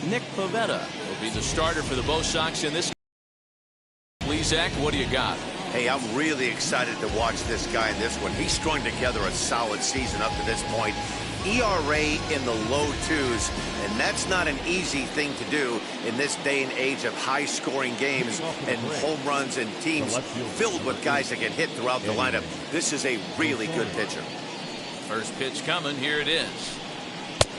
Nick Pivetta will be the starter for the Bo Sox in this. Please, Zach, what do you got? Hey, I'm really excited to watch this guy in this one. He's strung together a solid season up to this point. ERA in the low 2s, and that's not an easy thing to do in this day and age of high-scoring games and home runs and teams filled with guys that get hit throughout the lineup. This is a really good pitcher. First pitch coming. Here it is.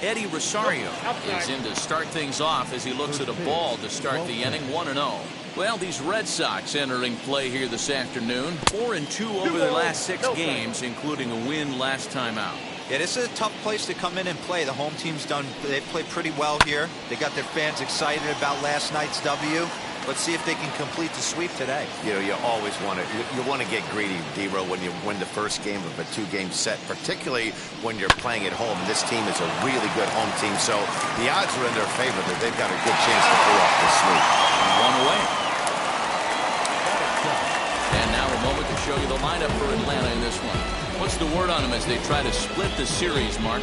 Eddie Rosario is in to start things off as he looks at a ball to start the inning. 1-0. Well, these Red Sox entering play here this afternoon. 4-2 over their last 6 games, including a win last time out. Yeah, this is a tough place to come in and play. The home team's they played pretty well here. They got their fans excited about last night's W. Let's see if they can complete the sweep today. You know, you always want to get greedy, D-Row, when you win the first game of a 2-game set, particularly when you're playing at home. This team is a really good home team, so the odds are in their favor that they've got a good chance to pull off the sweep. One away. And now a moment to show you the lineup for Atlanta in this one. What's the word on them as they try to split the series, Mark?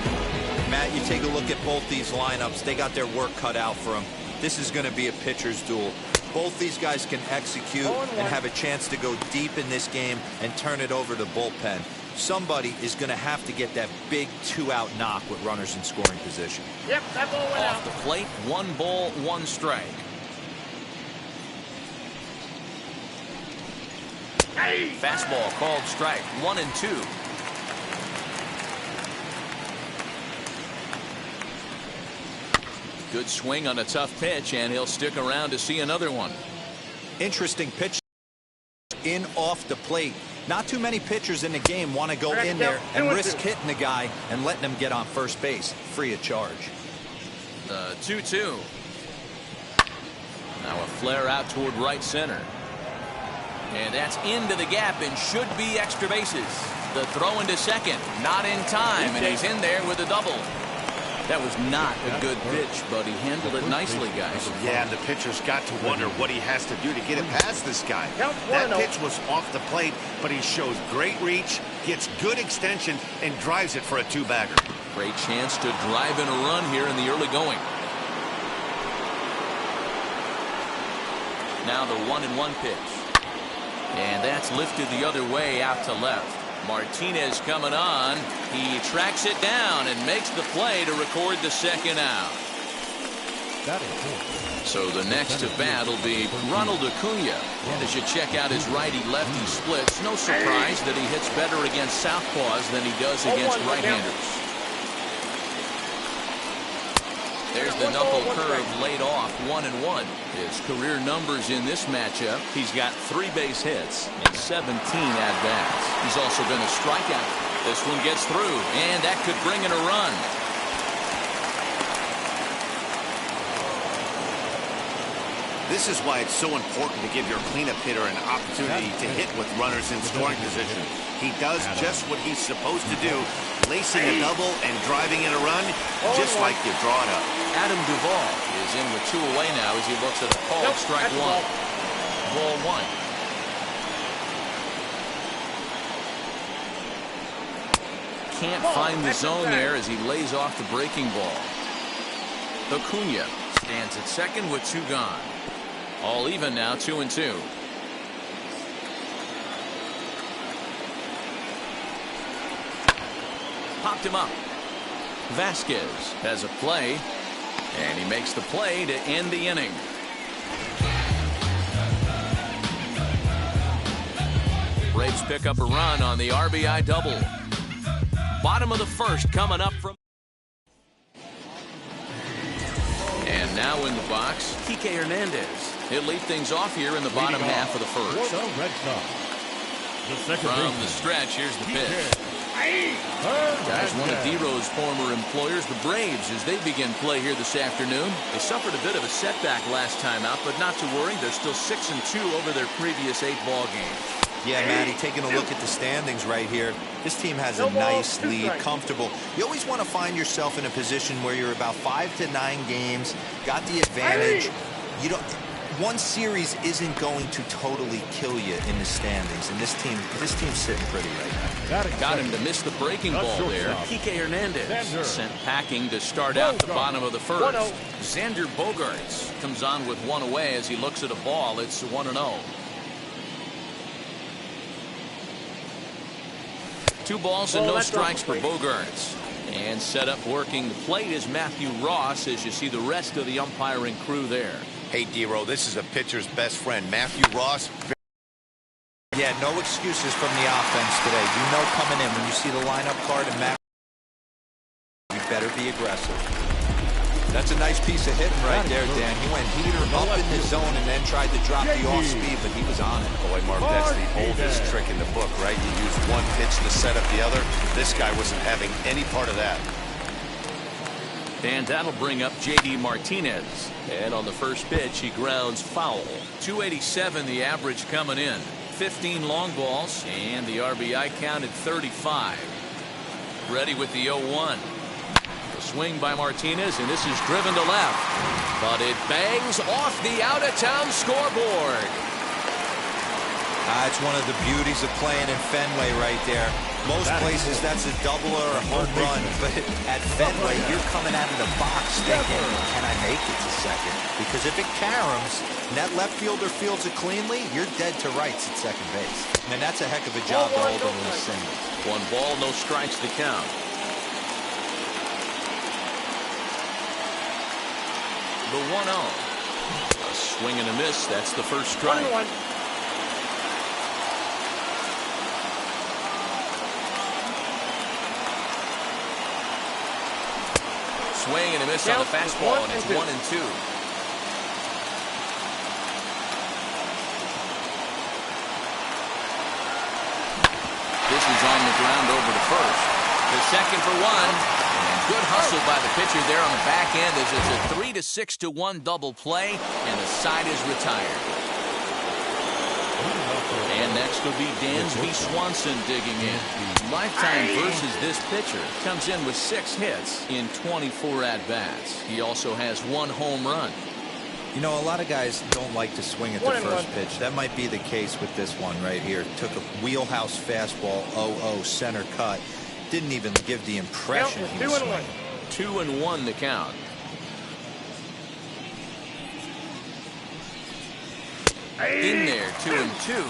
Matt, you take a look at both these lineups. They got their work cut out for them. This is going to be a pitcher's duel. Both these guys can execute and have a chance to go deep in this game and turn it over to bullpen. Somebody is going to have to get that big 2-out knock with runners in scoring position. Yep, that ball went off out. The plate, 1 ball, 1 strike. Hey. Fastball called strike. 1-2. Good swing on a tough pitch, and he'll stick around to see another one. Interesting pitch in off the plate. Not too many pitchers in the game want to go in there and risk hitting the guy and letting him get on first base free of charge. The 2-2. Now a flare out toward right center. And that's into the gap and should be extra bases. The throw into second, not in time, and he's in there with a double. That was not a good pitch, but he handled it nicely, guys. Yeah, and the pitcher's got to wonder what he has to do to get it past this guy. That pitch was off the plate, but he shows great reach, gets good extension, and drives it for a 2-bagger. Great chance to drive in a run here in the early going. Now the 1-1 pitch. And that's lifted the other way out to left. Martinez coming on. He tracks it down and makes the play to record the second out. So the next to bat will be Ronald Acuna. And as you check out his righty-lefty splits, no surprise that he hits better against southpaws than he does against right-handers. There's the knuckle curve laid off. 1-1. His career numbers in this matchup. He's got 3 base hits and 17 at-bats. He's also been a strikeout. This one gets through, and that could bring in a run. This is why it's so important to give your cleanup hitter an opportunity to hit with runners in scoring position. He does just what he's supposed to do, lacing a double and driving in a run, just like you draw it up. Adam Duvall is in with 2 away now as he looks at a call. Strike 1. Ball 1. Can't find the zone there as he lays off the breaking ball. Acuna stands at second with 2 gone. All even now, 2-2. Popped him up. Vasquez has a play, and he makes the play to end the inning. Braves pick up a run on the RBI double. Bottom of the first coming up from. And now in the box, Kike Hernandez. He'll lead things off here in the bottom half of the first. From the stretch, here's the pitch. Guys, one of D-Row's former employers, the Braves, as they begin play here this afternoon. They suffered a bit of a setback last time out, but not to worry. They're still 6-2 over their previous 8 ball games. Yeah, Matty, taking a look at the standings right here. This team has a nice lead, comfortable. You always want to find yourself in a position where you're about 5 to 9 games, got the advantage. one series isn't going to totally kill you in the standings, and this team's sitting pretty right now. Got him to miss the breaking ball there. Kike Hernandez sent packing to start out the bottom of the first. Xander Bogaerts comes on with one away as he looks at a ball. It's 1-0. 2 balls and no strikes for Bogaerts. And set up working the plate is Matthew Ross as you see the rest of the umpiring crew there. Hey, D-Row, this is a pitcher's best friend. Matthew Ross. Yeah, no excuses from the offense today. You know coming in when you see the lineup card and Matt, you better be aggressive. That's a nice piece of hitting right there, Dan. He went heater up in the zone and then tried to drop the off speed, but he was on it. Boy, Mark, that's the oldest trick in the book, right? You use one pitch to set up the other. This guy wasn't having any part of that. And that'll bring up J.D. Martinez. And on the first pitch, he grounds foul. 287 the average coming in. 15 long balls, and the RBI count at 35. Ready with the 0-1. The swing by Martinez, and this is driven to left. But it bangs off the out-of-town scoreboard. It's one of the beauties of playing in Fenway right there. Most places that's a double or a home run, but at Fenway you're coming out of the box thinking, can I make it to second? Because if it caroms and that left fielder fields it cleanly, you're dead to rights at second base. And that's a heck of a job to hold them in a single. 1 ball, no strikes to count. The 1-0. A swing and a miss. That's the first strike. 1-1. Swing and a miss on the fastball, and it's 1-2. This is on the ground over to first. The second for 1. And good hustle by the pitcher there on the back end as it's a 3-6-1 double play, and the side is retired. And next will be Dansby Swanson digging in. Lifetime versus this pitcher comes in with 6 hits in 24 at-bats. He also has 1 home run. You know, a lot of guys don't like to swing at the first pitch. That might be the case with this one right here. Took a wheelhouse fastball, 0-0 center cut. Didn't even give the impression he was swinging. 2-1 the count. In there, 2-2.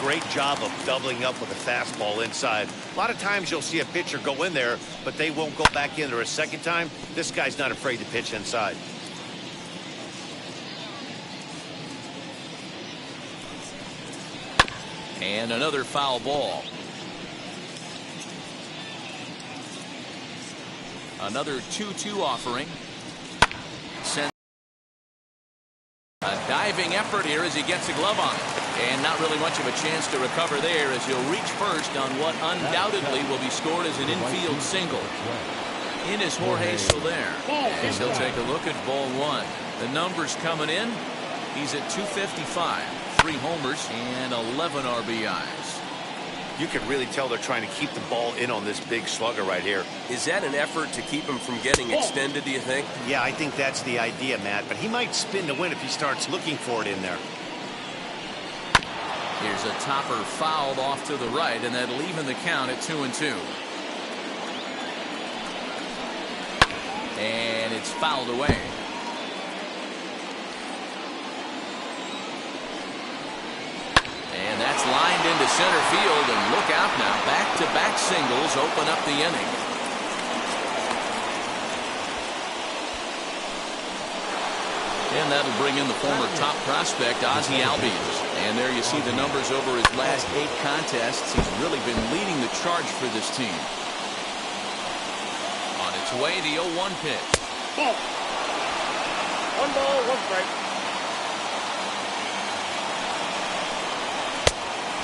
Great job of doubling up with a fastball inside. A lot of times you'll see a pitcher go in there, but they won't go back in there a second time. This guy's not afraid to pitch inside. And another foul ball. Another 2-2 offering. A diving effort here as he gets a glove on it. And not really much of a chance to recover there as he'll reach first on what undoubtedly will be scored as an infield single. In is Jorge Soler. As he'll take a look at ball 1. The numbers coming in. He's at 255. 3 homers and 11 RBIs. You can really tell they're trying to keep the ball in on this big slugger right here. Is that an effort to keep him from getting extended, do you think? Yeah, I think that's the idea, Matt. But he might spin to win if he starts looking for it in there. Here's a topper fouled off to the right, and that'll even the count at 2-2. And it's fouled away. And that's lined into center field, and look out now. Back-to-back singles open up the inning. And that'll bring in the former top prospect, Ozzie Albies. And there you see the numbers over his last 8 contests. He's really been leading the charge for this team. On its way, the 0-1 pitch. Ball. 1 ball, 1 strike.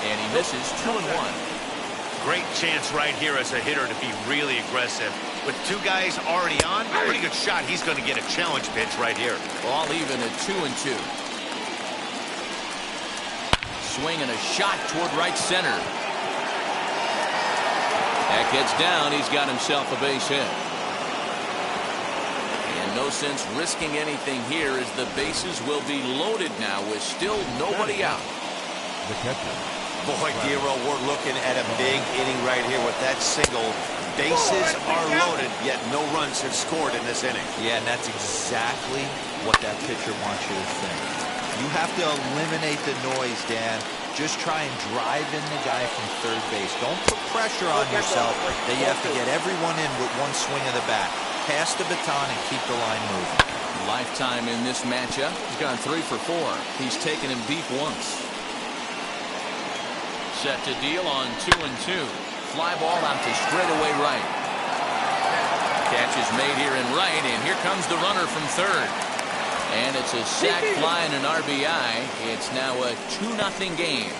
And he misses 2-1. Great chance right here as a hitter to be really aggressive. With 2 guys already on, pretty good shot. He's going to get a challenge pitch right here. All even at 2-2. Swing and a shot toward right center. That gets down. He's got himself a base hit. And no sense risking anything here as the bases will be loaded now with still nobody out. The catcher. Boy, Giro, we're looking at a big inning right here with that single. Bases are loaded, yet no runs have scored in this inning. Yeah, and that's exactly what that pitcher wants you to think. You have to eliminate the noise, Dan. Just try and drive in the guy from third base. Don't put pressure on yourself that you have to get everyone in with one swing of the bat. Pass the baton and keep the line moving. Lifetime in this matchup. He's gone 3 for 4. He's taken him deep once. Set to deal on 2-2. Fly ball out to straightaway right. Catch is made here in right, and here comes the runner from third. And it's a sac fly and an RBI. It's now a 2-0 game.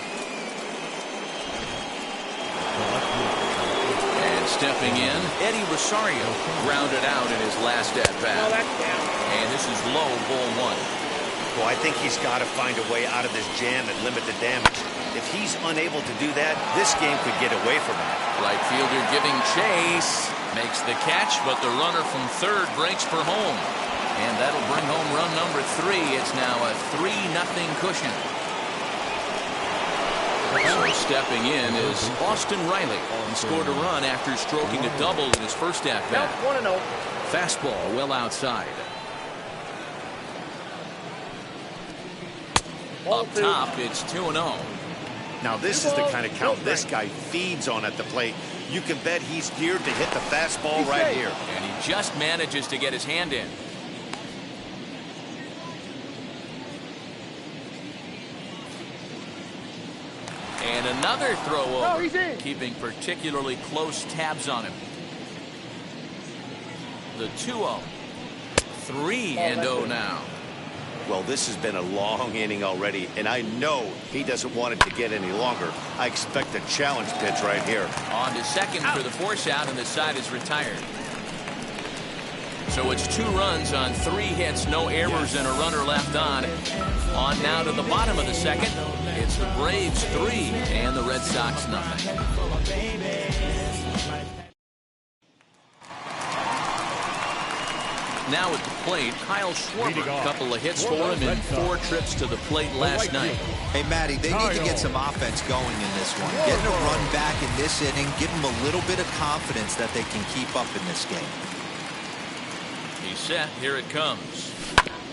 And stepping in, Eddie Rosario grounded out in his last at-bat. And this is low, ball 1. Well, I think he's got to find a way out of this jam and limit the damage. If he's unable to do that, this game could get away from him. Right fielder giving chase. Makes the catch, but the runner from third breaks for home. And that'll bring home run number 3. It's now a 3-0 cushion. So stepping in is Austin Riley. He scored a run after stroking a double in his first at-bat. 1-0. Fastball well outside. Up top, it's 2-0. Now this is the kind of count this guy feeds on at the plate. You can bet he's geared to hit the fastball right here. And he just manages to get his hand in. And another throw over, keeping particularly close tabs on him. The 2-0. 3-0 now. Well, this has been a long inning already, and I know he doesn't want it to get any longer. I expect a challenge pitch right here. On to second for the force out, and the side is retired. So it's 2 runs on 3 hits, no errors, and a runner left on. On now to the bottom of the second. It's the Braves 3 and the Red Sox nothing. Now at the plate, Kyle Schwarber. A couple of hits for him in 4 trips to the plate last night. Hey, Matty, they need to get some offense going in this one. Getting a run back in this inning, give them a little bit of confidence that they can keep up in this game. He's set. Here it comes.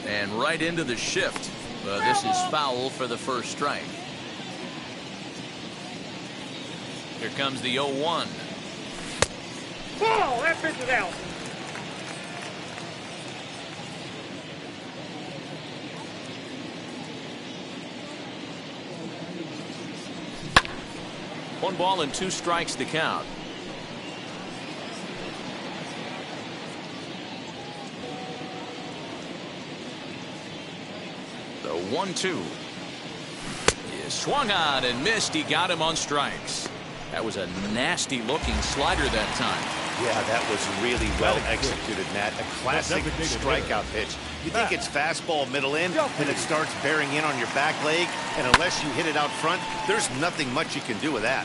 And right into the shift. This is foul for the first strike. Here comes the 0-1. Oh, that pitch is out. One ball and 2 strikes to count. The 1-2. He swung on and missed. He got him on strikes. That was a nasty looking slider that time. Yeah, that was really well executed, Matt. A classic strikeout pitch. You think it's fastball middle in, and it starts bearing in on your back leg, and unless you hit it out front, there's nothing much you can do with that.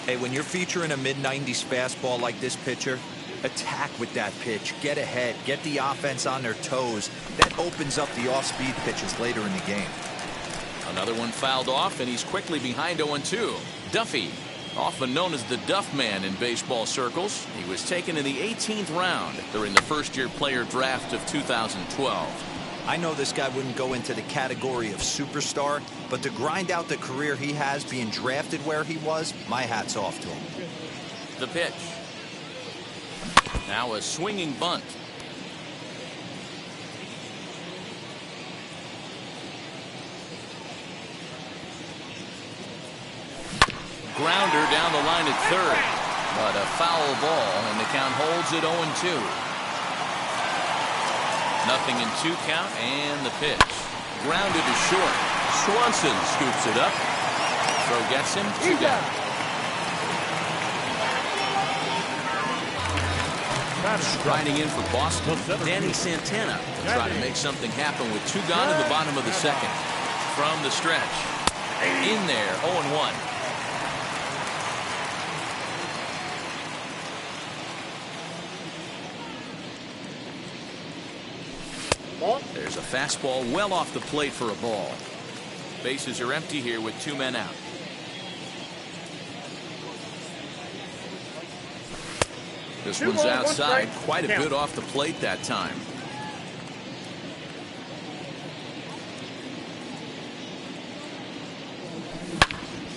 Hey, when you're featuring a mid-90s fastball like this pitcher, attack with that pitch. Get ahead. Get the offense on their toes. That opens up the off-speed pitches later in the game. Another one fouled off, and he's quickly behind 0-2. Duffy, often known as the Duff Man in baseball circles. He was taken in the 18th round during the first-year player draft of 2012. I know this guy wouldn't go into the category of superstar, but to grind out the career he has being drafted where he was, my hat's off to him. The pitch. Now a swinging bunt. Grounder down the line at third, but a foul ball, and the count holds at 0-2. Nothing in 2 count, and the pitch. Grounded to short. Swanson scoops it up. Throw gets him 2 down. Riding in for Boston, Danny Santana will try to make something happen with 2 gone in the bottom of the second. From the stretch. In there, 0-1. Ball. There's a fastball well off the plate for a ball. Bases are empty here with 2 men out. This one's outside, quite a bit off the plate that time.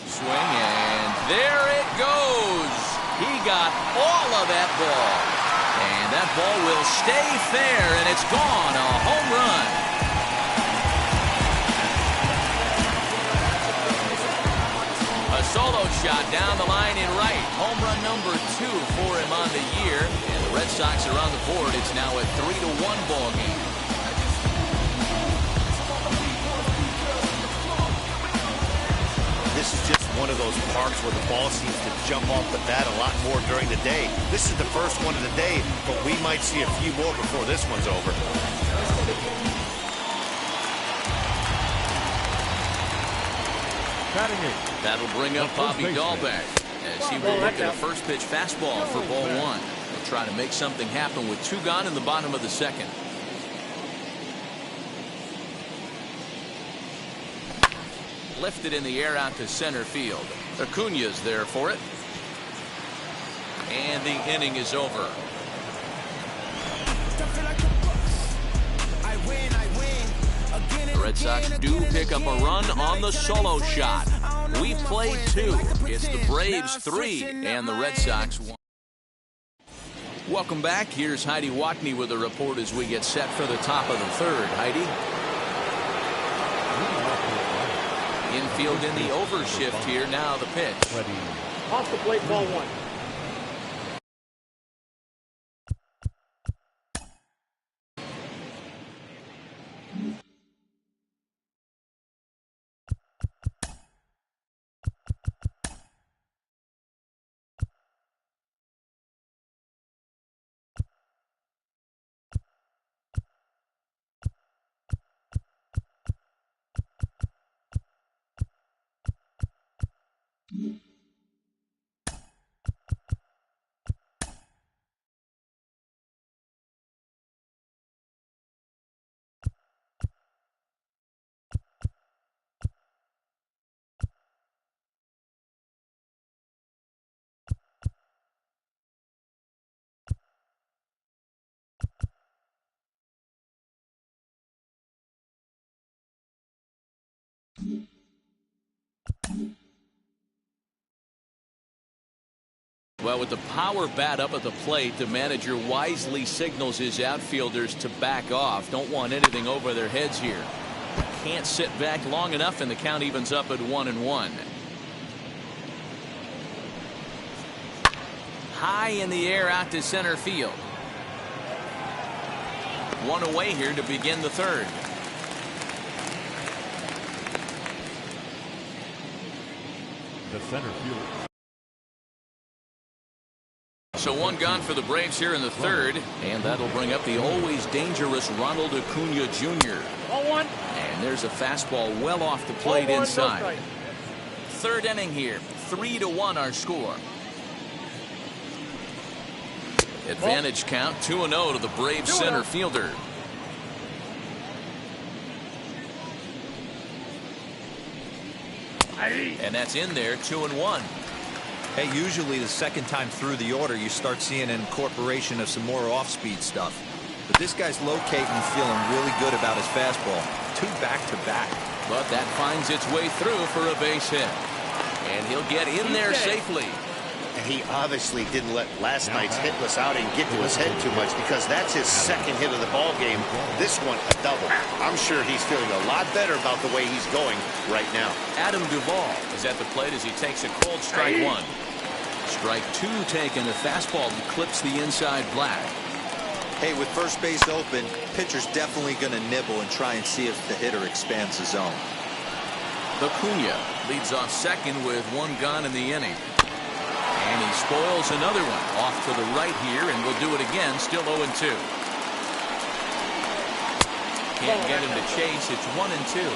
Swing, and there it goes. He got all of that ball. And that ball will stay fair, and it's gone. A home run. A solo shot down the line in right. Home run number 2 for him on the year. And the Red Sox are on the board. It's now a 3-1 ball game. This is just one of those parks where the ball seems to jump off the bat a lot more during the day. This is the first one of the day, but we might see a few more before this one's over. That'll bring up Bobby Dahlbeck as he will look at a first pitch fastball for ball 1. He'll try to make something happen with 2 gone in the bottom of the second. Lifted in the air out to center field. Acuna's there for it. And the inning is over. The Red Sox do pick up a run on the solo shot. We played 2. It's the Braves 3 and the Red Sox 1. Welcome back. Here's Heidi Watney with a report as we get set for the top of the 3rd. Heidi. Infield in the overshift here. Now the pitch. Off the plate, ball 1. Well, with the power bat up at the plate, the manager wisely signals his outfielders to back off. Don't want anything over their heads here. Can't sit back long enough, and the count evens up at 1-1. High in the air out to center field. 1 away here to begin the 3rd. The center field. So 1 gone for the Braves here in the 3rd, and that'll bring up the always dangerous Ronald Acuna Jr. Ball 1. And there's a fastball well off the plate inside. 3rd inning here. 3-1 our score. Advantage count 2-0 to the Braves center fielder. And that's in there. 2-1. Hey, usually the second time through the order you start seeing an incorporation of some more off-speed stuff. But this guy's locating and feeling really good about his fastball. 2 back-to-back. But that finds its way through for a base hit. And he'll get in there safely. And he obviously didn't let last night's hitless outing get to his head too much, because that's his 2nd hit of the ball game. This one a double. I'm sure he's feeling a lot better about the way he's going right now. Adam Duvall is at the plate as he takes a cold strike 1. Strike 2 taken. The fastball clips the inside black. Hey, with first base open, pitcher's definitely going to nibble and try and see if the hitter expands the zone. Acuna leads off second with 1 gone in the inning. And he spoils another one off to the right here, and will do it again. Still 0-2. Can't get him to chase. It's 1-2.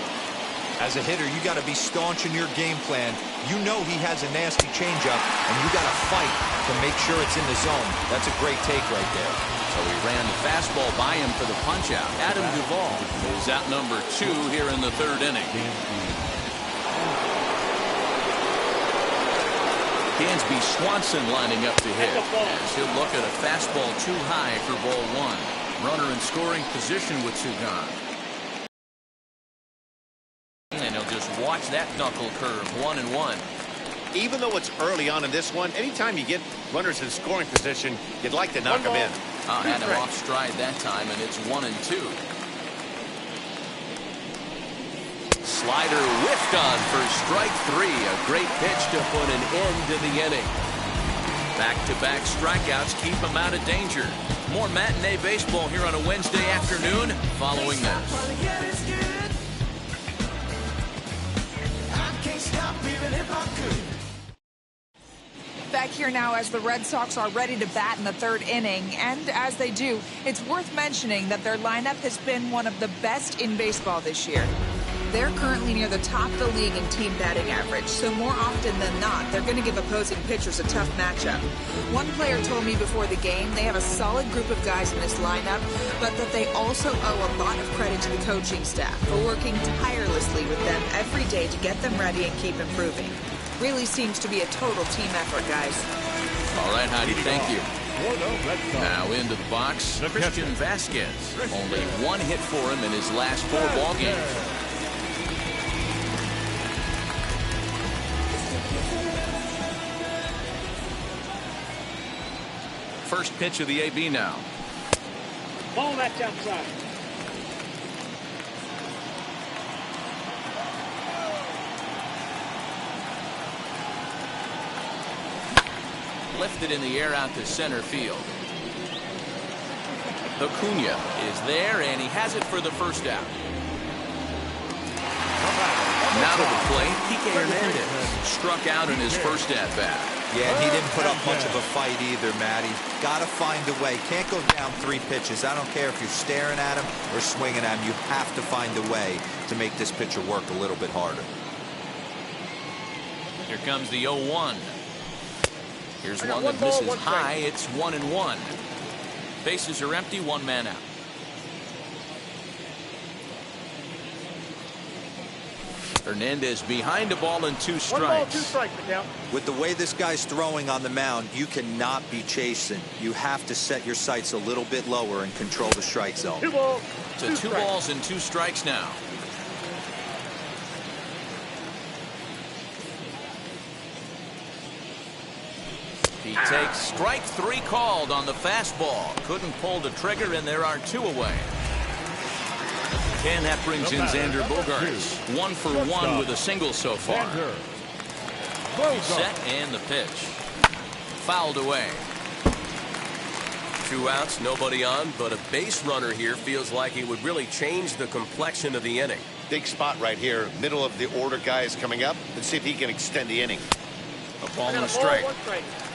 As a hitter, you got to be staunch in your game plan. You know he has a nasty changeup, and you got to fight to make sure it's in the zone. That's a great take right there. So he ran the fastball by him for the punch-out. Adam Duvall is out number 2 here in the 3rd inning. Dansby Swanson lining up to hit, as he'll look at a fastball too high for ball 1. Runner in scoring position with 2 gone. And he'll just watch that knuckle curve, 1-1. Even though it's early on in this one, anytime you get runners in scoring position, you'd like to knock them in. Had him off stride that time, and it's 1-2. Slider whiffed on for strike 3. A great pitch to put an end to the inning. Back-to-back strikeouts keep him out of danger. More matinee baseball here on a Wednesday afternoon following this. Back here now as the Red Sox are ready to bat in the 3rd inning, and as they do, it's worth mentioning that their lineup has been one of the best in baseball this year. They're currently near the top of the league in team batting average, so more often than not, they're going to give opposing pitchers a tough matchup. One player told me before the game they have a solid group of guys in this lineup, but that they also owe a lot of credit to the coaching staff for working tirelessly with them every day to get them ready and keep improving. Really seems to be a total team effort, guys. All right, Heidi, thank you. Now into the box, Christian Vasquez. Only 1 hit for him in his last 4 ball games. First pitch of the AB now. Ball that's outside. Lifted in the air out to center field. Acuna is there, and he has it for the first out. Now to the plate, Kike Hernandez struck out in his first at-bat. Yeah, he didn't put up much of a fight either, Matt. He's got to find a way. Can't go down 3 pitches. I don't care if you're staring at him or swinging at him. You have to find a way to make this pitcher work a little bit harder. Here comes the 0-1. Here's one that misses high. It's 1-1. Bases are empty, 1 man out. Hernandez behind a ball and 2 strikes. 1 ball, 2 strikes, McCown. With the way this guy's throwing on the mound, you cannot be chasing. You have to set your sights a little bit lower and control the strike zone. 2 balls, So 2 balls and 2 strikes now. He takes strike 3 called on the fastball. Couldn't pull the trigger, and there are 2 away. And that brings in Xander Bogaerts. 1 for 1 with a single so far. He's set, and the pitch. Fouled away. 2 outs, nobody on, but a base runner here feels like he would really change the complexion of the inning. Big spot right here. Middle of the order guy is coming up. Let's see if he can extend the inning. A ball and a strike.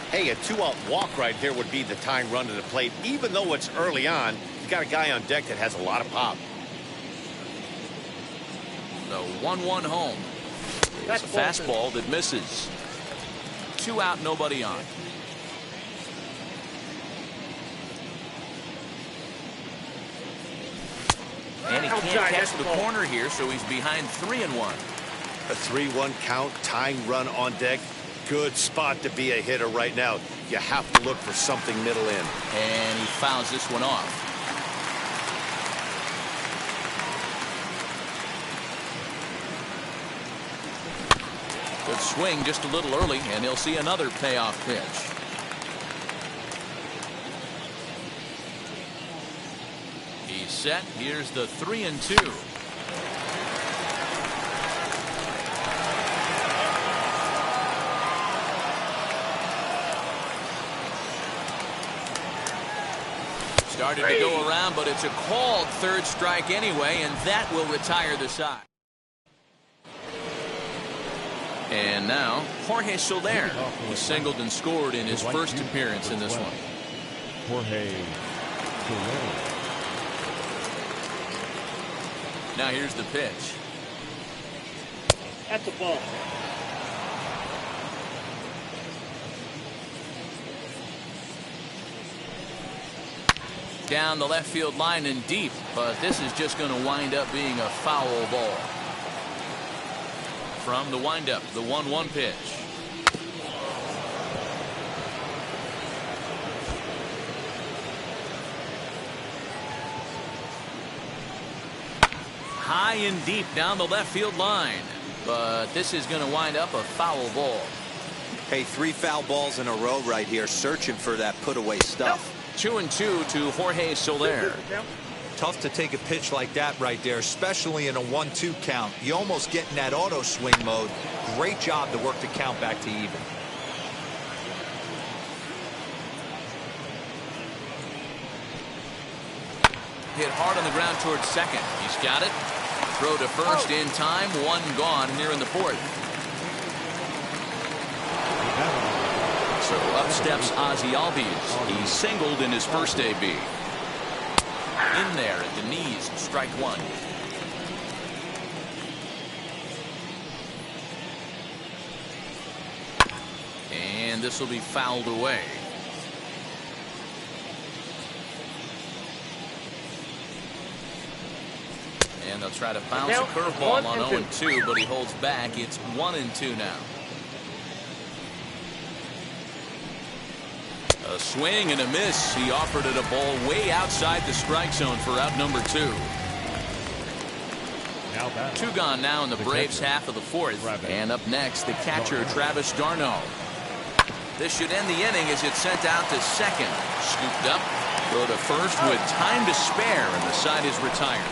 Hey, a 2-out walk right there would be the tying run to the plate. Even though it's early on, you've got a guy on deck that has a lot of pop. The 1-1 home. It's a fastball that misses. 2 out, nobody on. And he can't catch the corner here, so he's behind 3-1. A 3-1 count, tying run on deck. Good spot to be a hitter right now. You have to look for something middle in. And he fouls this one off. Good swing just a little early, and he'll see another payoff pitch. He's set. Here's the 3-2. Started to go around, but it's a called 3rd strike anyway, and that will retire the side. And now, Jorge Soler. He singled and scored in his first appearance in this one. Jorge Soler. Now here's the pitch. That's a ball. Down the left field line and deep, but this is just going to wind up being a foul ball. From the windup, the 1-1 pitch. High and deep down the left field line, but this is going to wind up a foul ball. Hey, 3 foul balls in a row right here, searching for that put away stuff. 2-2 to Jorge Soler. Tough to take a pitch like that right there, especially in a 1-2 count. You almost get in that auto swing mode. Great job to work the count back to even. Hit hard on the ground towards second. He's got it. Throw to first in time. 1 gone here in the 4th. So up steps Ozzie Albies. He singled in his first AB. In there at the knees, strike 1. And this will be fouled away. And they'll try to bounce a curveball on 0-2, but he holds back. It's 1-2 now. A swing and a miss. He offered it a ball way outside the strike zone for out number 2. 2 gone now in the Braves half of the 4th. And up next, the catcher, Travis d'Arnaud. This should end the inning as it's sent out to second. Scooped up. Throw to first with time to spare, and the side is retired.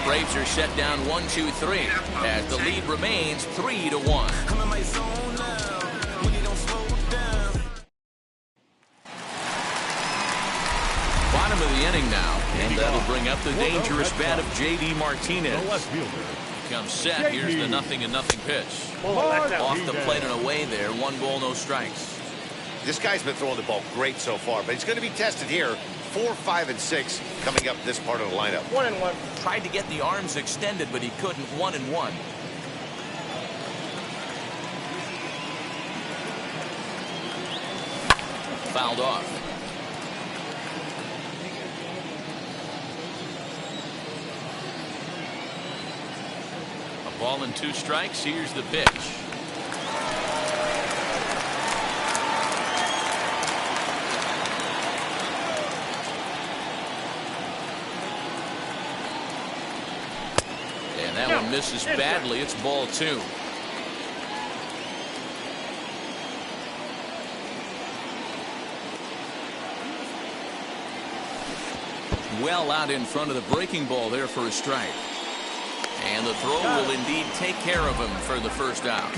Braves are set down 1-2-3 as the lead remains 3-1. Bottom of the inning now, and that'll bring up the dangerous bat of J.D. Martinez. Comes set. Here's the 0-0 pitch. Off the plate and away there. 1 ball, no strikes. This guy's been throwing the ball great so far, but he's going to be tested here. 4, 5, and 6 coming up this part of the lineup. 1-1. Tried to get the arms extended, but he couldn't. 1-1. Fouled off. A ball and 2 strikes. Here's the pitch. And that one misses badly. It's ball 2. Well out in front of the breaking ball there for a strike. And the throw will indeed take care of him for the first out.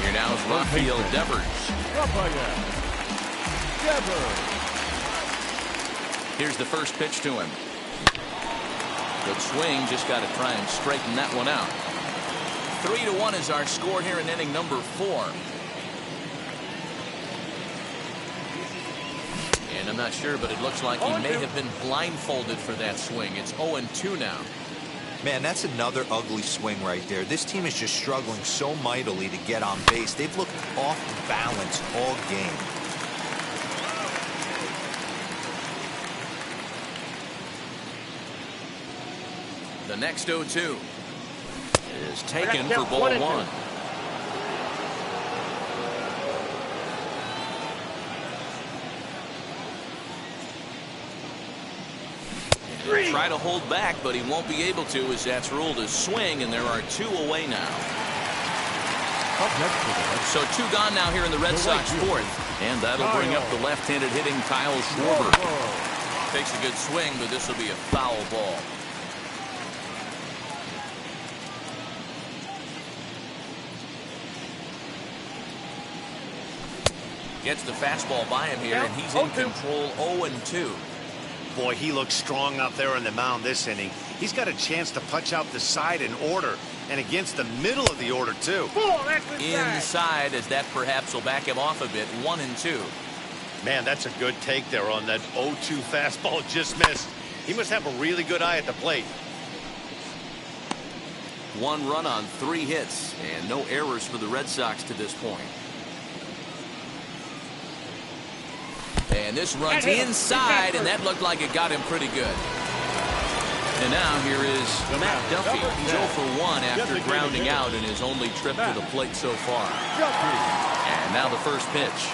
Here now is Rafael Devers. Here's the first pitch to him. Good swing. Just got to try and straighten that one out. 3-1 is our score here in inning number 4. And I'm not sure, but it looks like he may have been blindfolded for that swing. It's 0-2 now. Man, that's another ugly swing right there. This team is just struggling so mightily to get on base. They've looked off balance all game. The next 0-2 is taken for ball 1. Try to hold back, but he won't be able to as that's ruled a swing, and there are 2 away now. So 2 gone now here in the Red Sox 4th, and that'll bring up the left-handed hitting Kyle Schwarber. Takes a good swing, but this will be a foul ball. Gets the fastball by him here, and he's in control. 0-2. Boy, he looks strong out there on the mound this inning. He's got a chance to punch out the side in order, and against the middle of the order, too. Inside, as that perhaps will back him off a bit. 1-2. Man, that's a good take there on that 0-2 fastball just missed. He must have a really good eye at the plate. 1 run on 3 hits and no errors for the Red Sox to this point. And this runs inside, and that looked like it got him pretty good. And now here is Matt Duffy. He's 0 for 1 after grounding out in his only trip to the plate so far. And now the first pitch.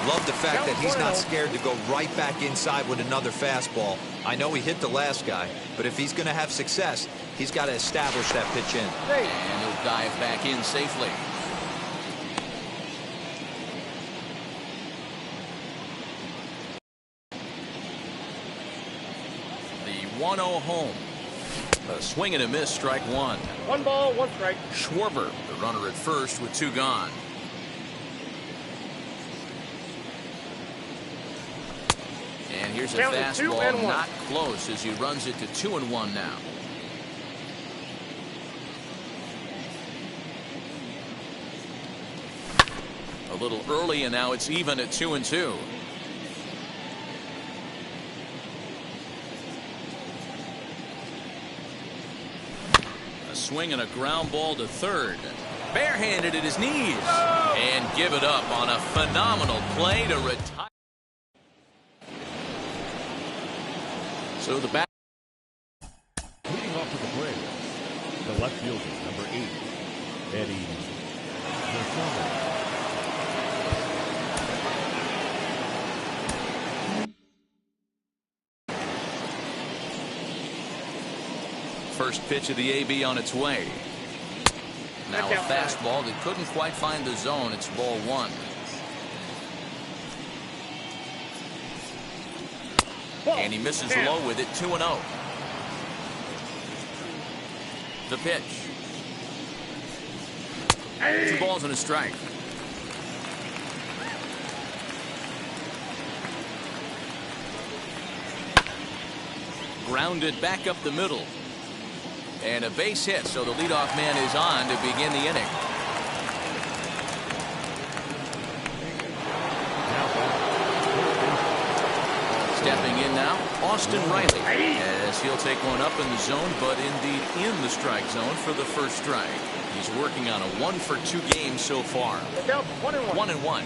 Love the fact that he's not scared to go right back inside with another fastball. I know he hit the last guy, but if he's going to have success, he's got to establish that pitch in. And he'll dive back in safely. The 1-0 home. A swing and a miss, strike 1. 1 ball, 1 strike. Schwarber, the runner at first with 2 gone. And here's a fastball not close as he runs it to 2-1 now. A little early, and now it's even at 2-2. A swing and a ground ball to third. Barehanded at his knees. And give it up on a phenomenal play to retire. So the back. Leading off to the plate, the left fielder, number 8, Eddie Rosario. First pitch of the AB on its way. Now a fastball that couldn't quite find the zone. It's ball 1. And he misses low with it, 2-0. The pitch. 2 balls and a strike. Grounded back up the middle. And a base hit, so the leadoff man is on to begin the inning. Stepping in now, Austin Riley, as he'll take one up in the zone, but indeed in the strike zone for the first strike. He's working on a 1-for-2 game so far. 1-1.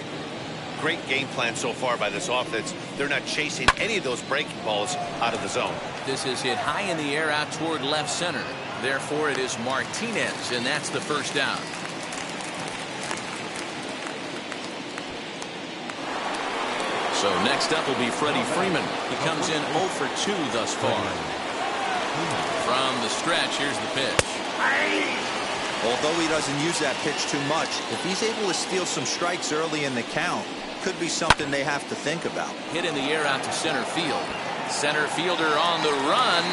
Great game plan so far by this offense. They're not chasing any of those breaking balls out of the zone. This is hit high in the air out toward left center. Therefore, it is Martinez, and that's the first down. So next up will be Freddie Freeman. He comes in 0 for 2 thus far. From the stretch, here's the pitch. Although he doesn't use that pitch too much, if he's able to steal some strikes early in the count, could be something they have to think about. Hit in the air out to center field. Center fielder on the run.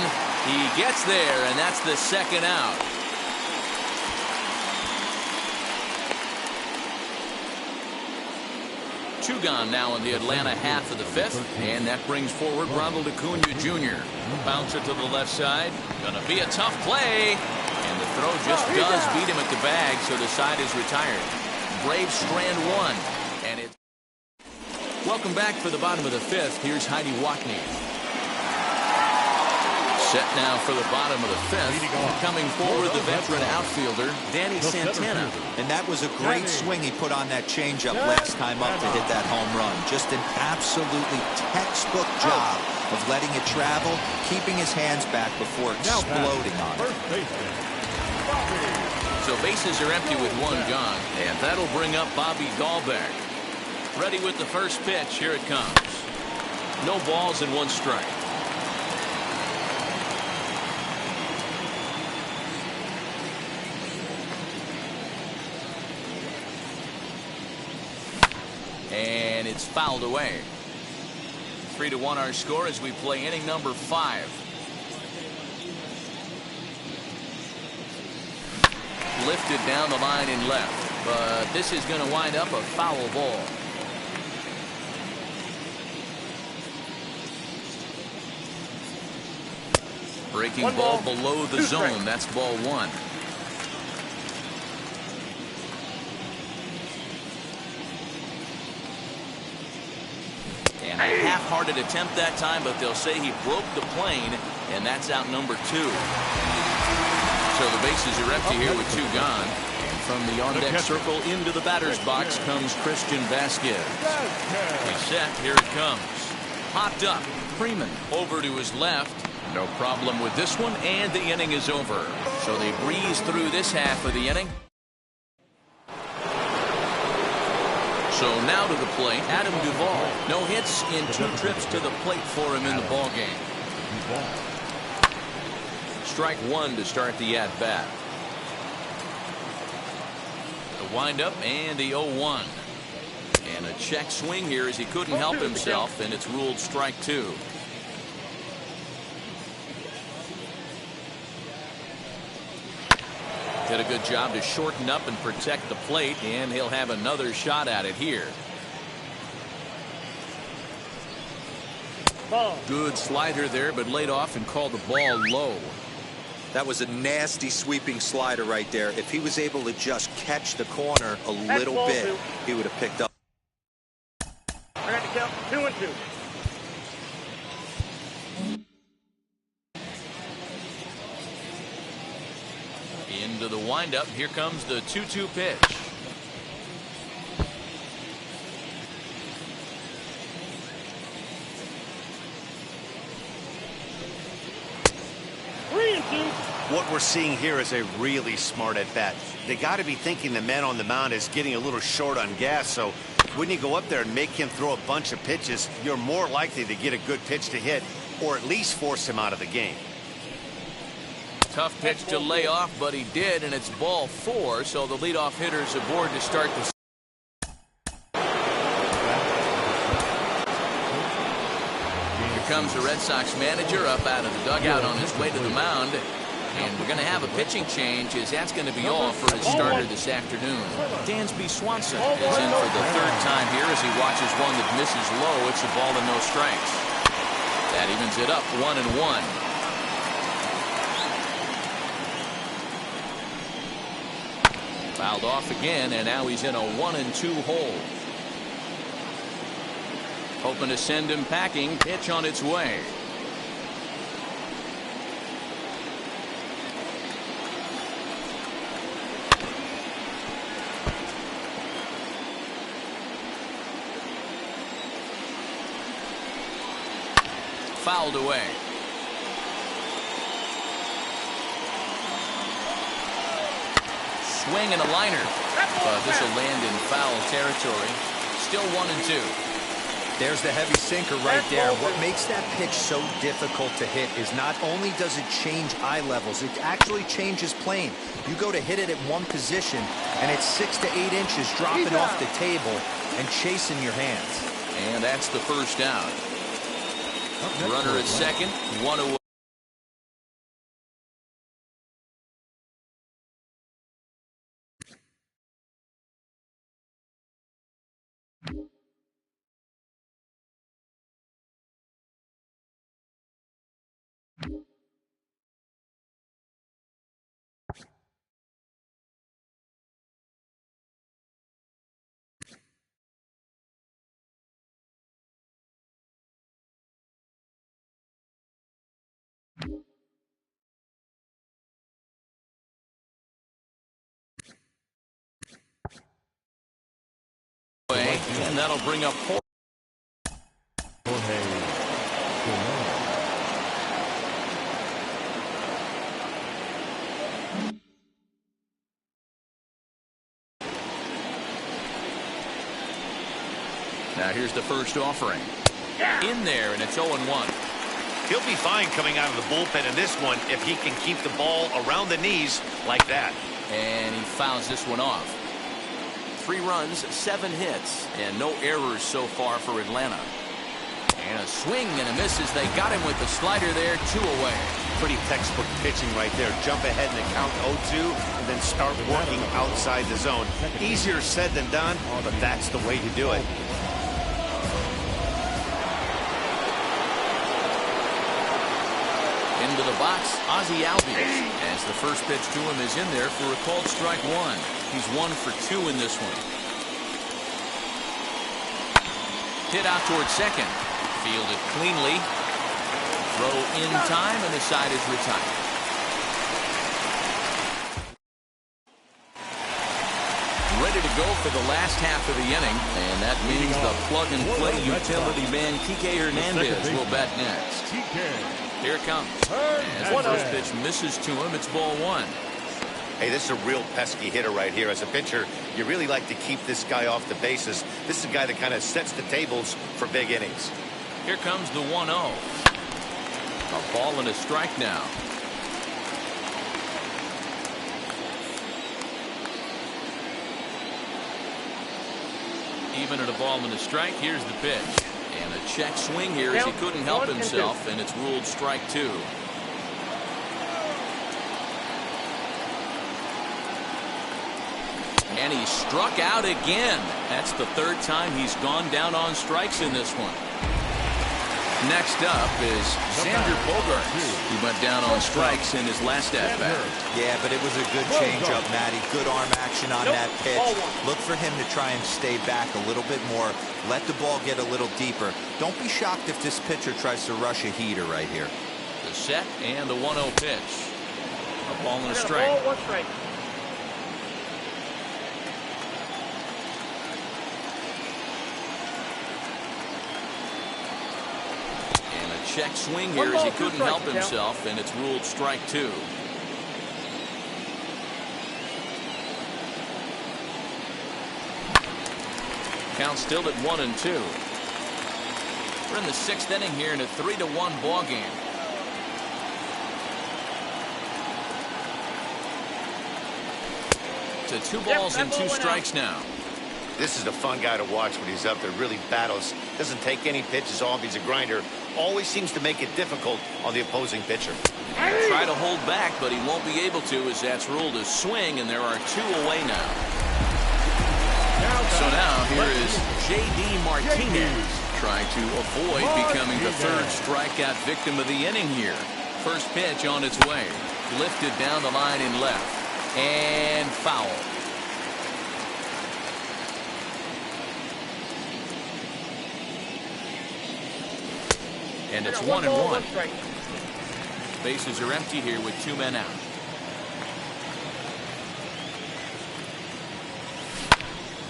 He gets there, and that's the second out. Two gone now in the Atlanta half of the 5th, and that brings forward Ronald Acuna Jr. Bouncer to the left side. Gonna be a tough play, and the throw just does beat him at the bag, so the side is retired. Braves strand 1, and it's. Welcome back for the bottom of the 5th. Here's Heidi Watney. Set now for the bottom of the 5th. Coming forward, the veteran outfielder, Danny Santana. And that was a great swing he put on that changeup last time up to hit that home run. Just an absolutely textbook job of letting it travel, keeping his hands back before exploding on it. So bases are empty with 1 gone, and that'll bring up Bobby Dahlbeck. Ready with the first pitch. Here it comes. No balls and 1 strike. And it's fouled away. 3-1 our score as we play inning number 5. Lifted down the line in left, but this is going to wind up a foul ball. Breaking ball below the zone. That's ball 1. And a half-hearted attempt that time, but they'll say he broke the plane, and that's out number 2. So the bases are empty here with 2 gone. And from the on-deck circle into the batter's box comes Christian Vasquez. He's set. Here it comes. Popped up. Freeman over to his left. No problem with this one, and the inning is over. So they breeze through this half of the inning. So now to the plate, Adam Duvall. No hits in 2 trips to the plate for him in the ballgame. Strike 1 to start the at-bat. The windup and the 0-1. And a check swing here as he couldn't help himself, and it's ruled strike 2. Did a good job to shorten up and protect the plate, and he'll have another shot at it here. Ball. Good slider there, but laid off and called the ball low. That was a nasty sweeping slider right there. If he was able to just catch the corner a little ball bit, 2. he would have picked up. I got to count 2-2. Into the windup. Here comes the 2-2 pitch. What we're seeing here is a really smart at-bat. They got to be thinking the man on the mound is getting a little short on gas, so when you go up there and make him throw a bunch of pitches, you're more likely to get a good pitch to hit or at least force him out of the game. Tough pitch to lay off, but he did, and it's ball 4, so the leadoff hitter's aboard to start the. Here comes the Red Sox manager up out of the dugout on his way to the mound. And we're going to have a pitching change, as that's going to be all for his starter this afternoon. Dansby Swanson is in for the 3rd time here as he watches one that misses low. It's a ball and no strikes. That evens it up 1-1. Fouled off again, and now he's in a 1-2 hole. Hoping to send him packing. Pitch on its way. Fouled away. Swing and a liner. But this will land in foul territory. Still 1-2. There's the heavy sinker right there. What makes that pitch so difficult to hit is not only does it change eye levels, it actually changes plane. You go to hit it at one position, and it's 6 to 8 inches dropping off the table and chasing your hands. And that's the first out. Runner at second, 1 away. And that'll bring up 4. Now here's the first offering. In there, and it's 0-1. He'll be fine coming out of the bullpen in this one if he can keep the ball around the knees like that. And he fouls this one off. 3 runs, 7 hits, and no errors so far for Atlanta. And a swing and a miss as they got him with the slider there, 2 away. Pretty textbook pitching right there. Jump ahead in the count 0-2 and then start working outside the zone. Easier said than done, but that's the way to do it. Into the box, Ozzie Albies, as the first pitch to him is in there for a called strike 1. He's 1 for 2 in this one. Hit out towards second. Fielded cleanly. Throw in time, and the side is retired. for the last half of the inning, and that means the plug-and-play utility man Kike Hernandez will bat next. Here it comes. As the first pitch misses to him, it's ball one. Hey, this is a real pesky hitter right here. As a pitcher, you really like to keep this guy off the bases. This is a guy that kind of sets the tables for big innings. Here comes the 1-0. A ball and a strike now. Even at a ball and a strike, here's the pitch. And a check swing here as he couldn't help himself, and it's ruled strike two. And he struck out again. That's the third time he's gone down on strikes in this one. Next up is Xander Bogaerts. He went down on strikes in his last at-bat. Yeah, but it was a good changeup, Matty. Good arm action on that pitch. Look for him to try and stay back a little bit more. Let the ball get a little deeper. Don't be shocked if this pitcher tries to rush a heater right here. The set and the 1-0 pitch. A ball and a strike. Check swing here as he couldn't help himself, and it's ruled strike two. Count still at 1-2. We're in the sixth inning here in a 3-1 ball game. To 2 balls and 2 strikes now. This is a fun guy to watch when he's up there. Really battles. Doesn't take any pitches off. He's a grinder. Always seems to make it difficult on the opposing pitcher. Try to hold back, but he won't be able to as that's ruled a swing, and there are 2 away now. So now here is J.D. Martinez trying to avoid becoming the third strikeout victim of the inning here. First pitch on its way. Lifted down the line in left. And foul. And it's 1-1. Bases are empty here with 2 men out.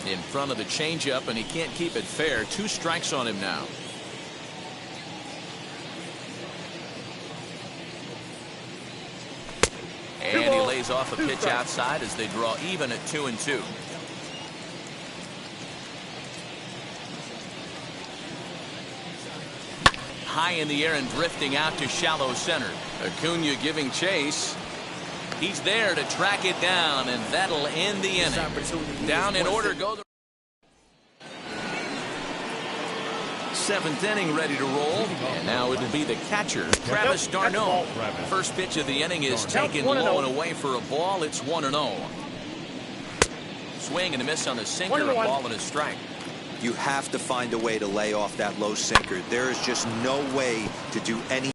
In front of the changeup, and he can't keep it fair. 2 strikes on him now. And he lays off a pitch outside as they draw even at 2-2. High in the air and drifting out to shallow center. Acuna giving chase. He's there to track it down, and that'll end the inning. Down in order go the 7th inning, ready to roll. And now it'll be the catcher, Travis d'Arnaud. First pitch of the inning is taken low and away for a ball. It's 1-0. Swing and a miss on a sinker, a ball and a strike. You have to find a way to lay off that low sinker. There is just no way to do any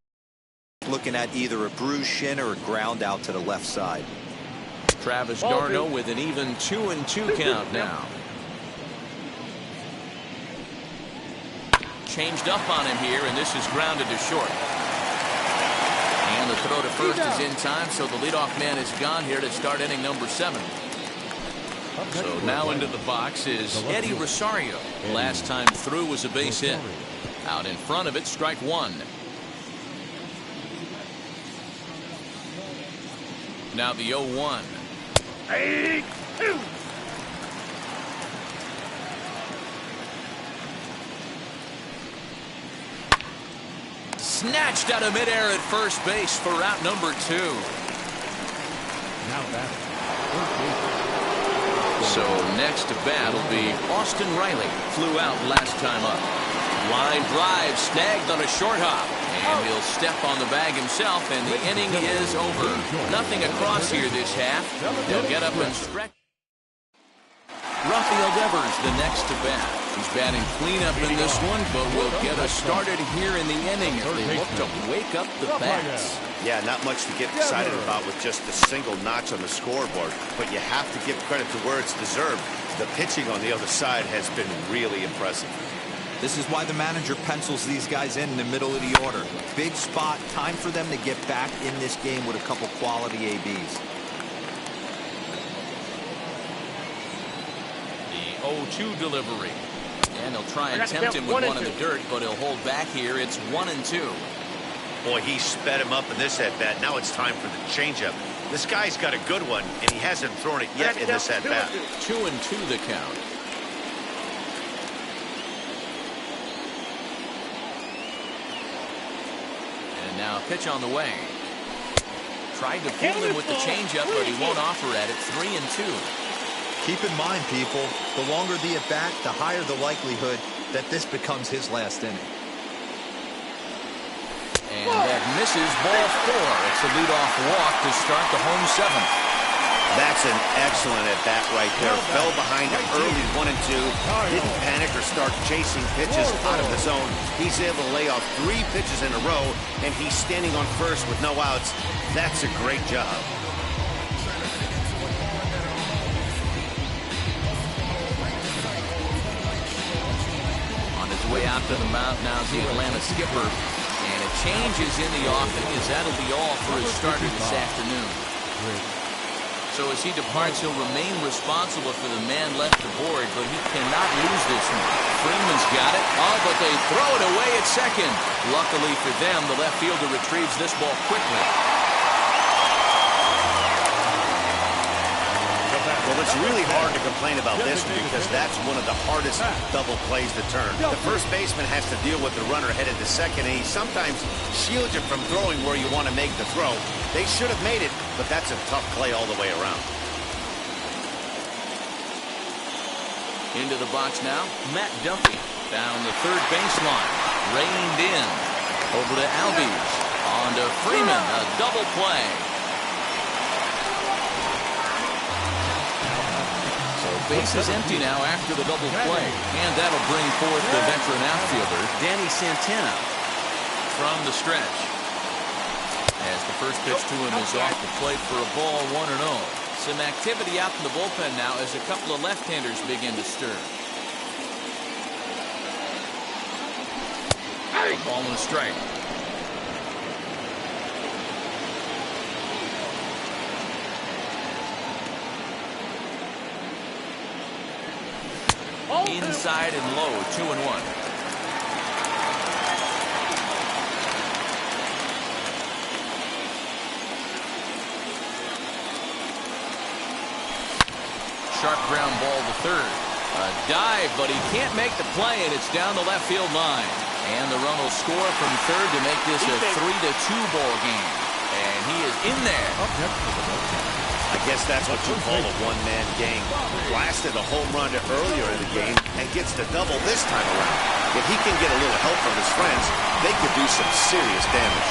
looking at either a bruised shin or a ground out to the left side. Travis d'Arnaud with an even 2-2 count now. Changed up on him here, and this is grounded to short. And the throw to first is in time, so the leadoff man is gone here to start inning number 7. So now into the box is Eddie Rosario. Last time through was a base hit. Out in front of it, strike 1. Now the 0-1. Snatched out of midair at first base for out number 2. Now that. So next to bat will be Austin Riley. Flew out last time up. Line drive snagged on a short hop. And he'll step on the bag himself, and the inning is over. Nothing across here this half. They'll get up and stretch. Rafael Devers the next to bat. He's batting cleanup in this one, but will get us started here in the inning as they look to wake up the bats. Yeah, not much to get excited about with just a single notch on the scoreboard, but you have to give credit to where it's deserved. The pitching on the other side has been really impressive. This is why the manager pencils these guys in the middle of the order. Big spot, time for them to get back in this game with a couple quality ABs. The 0-2 delivery. And they'll try and tempt him with one in the dirt, but he'll hold back here. It's 1-2. Boy, he sped him up in this at-bat. Now it's time for the changeup. This guy's got a good one, and he hasn't thrown it yet in this at-bat. 2-2 the count. And now a pitch on the way. Tried to fool him with the changeup, but he won't offer at it. 3-2. Keep in mind, people, the longer the at-bat, the higher the likelihood that this becomes his last inning. And that misses, ball 4. It's a leadoff walk to start the home 7th. That's an excellent at-bat right there. Fell behind him early 1-2. Didn't panic or start chasing pitches out of the zone. He's able to lay off 3 pitches in a row, and he's standing on first with no outs. That's a great job. On his way out to the mound now is the Atlanta skipper. And a change is in the offing, as that'll be all for his starter this afternoon. So as he departs, he'll remain responsible for the man left aboard, but he cannot lose this one. Freeman's got it. Oh, but they throw it away at second. Luckily for them, the left fielder retrieves this ball quickly. Well, it's really hard to complain about this one because that's one of the hardest double plays to turn. The first baseman has to deal with the runner headed to second, and he sometimes shields you from throwing where you want to make the throw. They should have made it, but that's a tough play all the way around. Into the box now, Matt Duffy. Down the third baseline. Reined in. Over to Albies. On to Freeman. A double play. Base is empty now after the double play. And that'll bring forth the veteran outfielder, Danny Santana, from the stretch. As the first pitch to him is off the plate for a ball, 1-0. Some activity out in the bullpen now as a couple of left-handers begin to stir. A ball and a strike. Inside and low, 2-1. Sharp ground ball to third. A dive, but he can't make the play, and it's down the left field line. And the run will score from third to make this a 3-2 ball game. And he is in there. I guess that's what you call a one-man game. Blasted a home run earlier in the game and gets the double this time around. If he can get a little help from his friends, they could do some serious damage.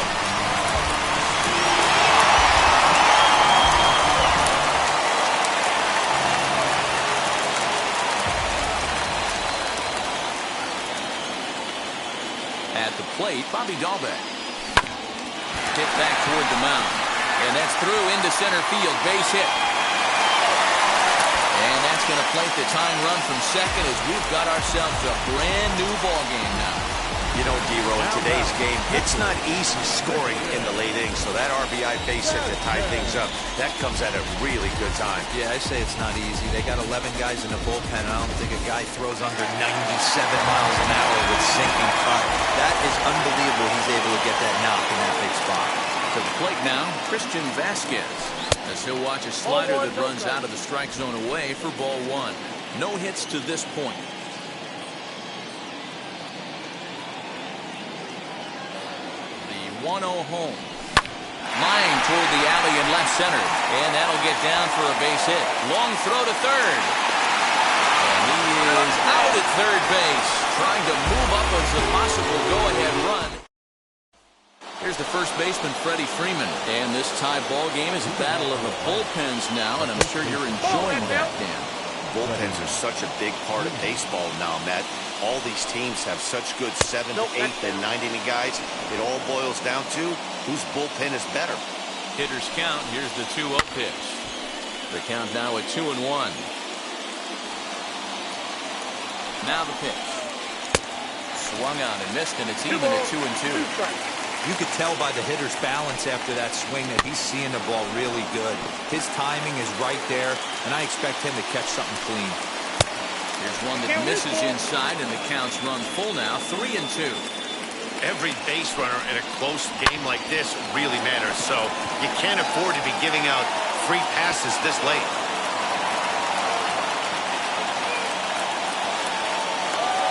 At the plate, Bobby Dahlbeck. Hit back toward the mound. And that's through into center field. Base hit. And that's going to plate the tying run from second as we've got ourselves a brand new ball game now. You know, D-Row, in today's game, it's not easy scoring in the late innings. So that RBI base hit to tie things up, that comes at a really good time. Yeah, I say it's not easy. They got 11 guys in the bullpen, and I don't think a guy throws under 97 miles an hour with sinking cut. That is unbelievable he's able to get that knock in that big spot. To the plate now, Christian Vasquez, as he'll watch a slider that runs out of the strike zone away for ball 1. No hits to this point. The 1-0 home. Line toward the alley in left center. And that'll get down for a base hit. Long throw to third. And he is out at third base, trying to move up as a possible go-ahead run. Here's the first baseman, Freddie Freeman. And this tie ball game is a battle of the bullpens now, and I'm sure you're enjoying that, Dan. Bullpens are such a big part of baseball now, Matt. All these teams have such good 7th, 8th, and 9th inning guys. It all boils down to whose bullpen is better. Hitters count. Here's the 2-0 pitch. The count now at 2-1. Now the pitch. Swung on and missed, and it's even at 2-2. You could tell by the hitter's balance after that swing that he's seeing the ball really good. His timing is right there, and I expect him to catch something clean. Here's one that misses inside, and the count's run full now, 3-2. Every base runner in a close game like this really matters, so you can't afford to be giving out free passes this late.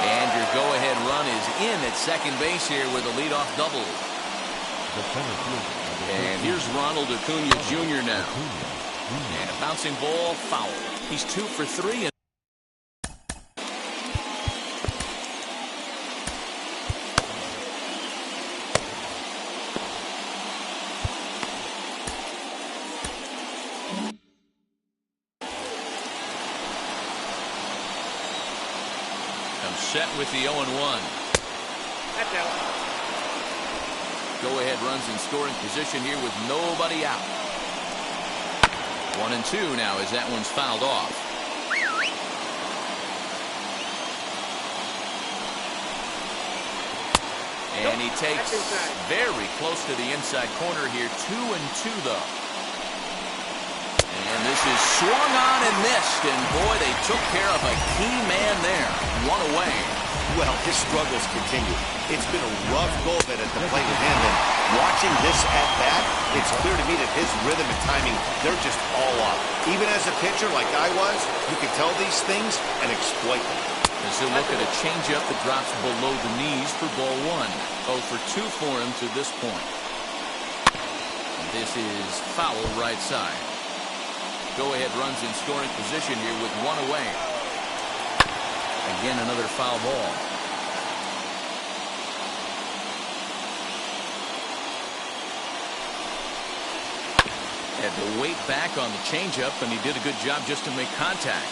And your go-ahead run is in at second base here with a leadoff double. And here's Ronald Acuna Jr. now. And a bouncing ball, foul. He's 2 for 3. Set with the 0-1. That's out. Go-ahead runs in scoring position here with nobody out. 1-2 now as that one's fouled off. And he takes very close to the inside corner here. 2-2 though. And this is swung on and missed, and boy, they took care of a key man there. 1 away. Well, his struggles continue. It's been a rough go of it at the plate with him, and watching this at-bat, it's clear to me that his rhythm and timing, they're just all off. Even as a pitcher like I was, you can tell these things and exploit them. As he'll look at a changeup that drops below the knees for ball 1. 0 for 2 for him to this point. This is foul right side. Go-ahead runs in scoring position here with 1 away. Again, another foul ball. Had to wait back on the changeup, and he did a good job just to make contact.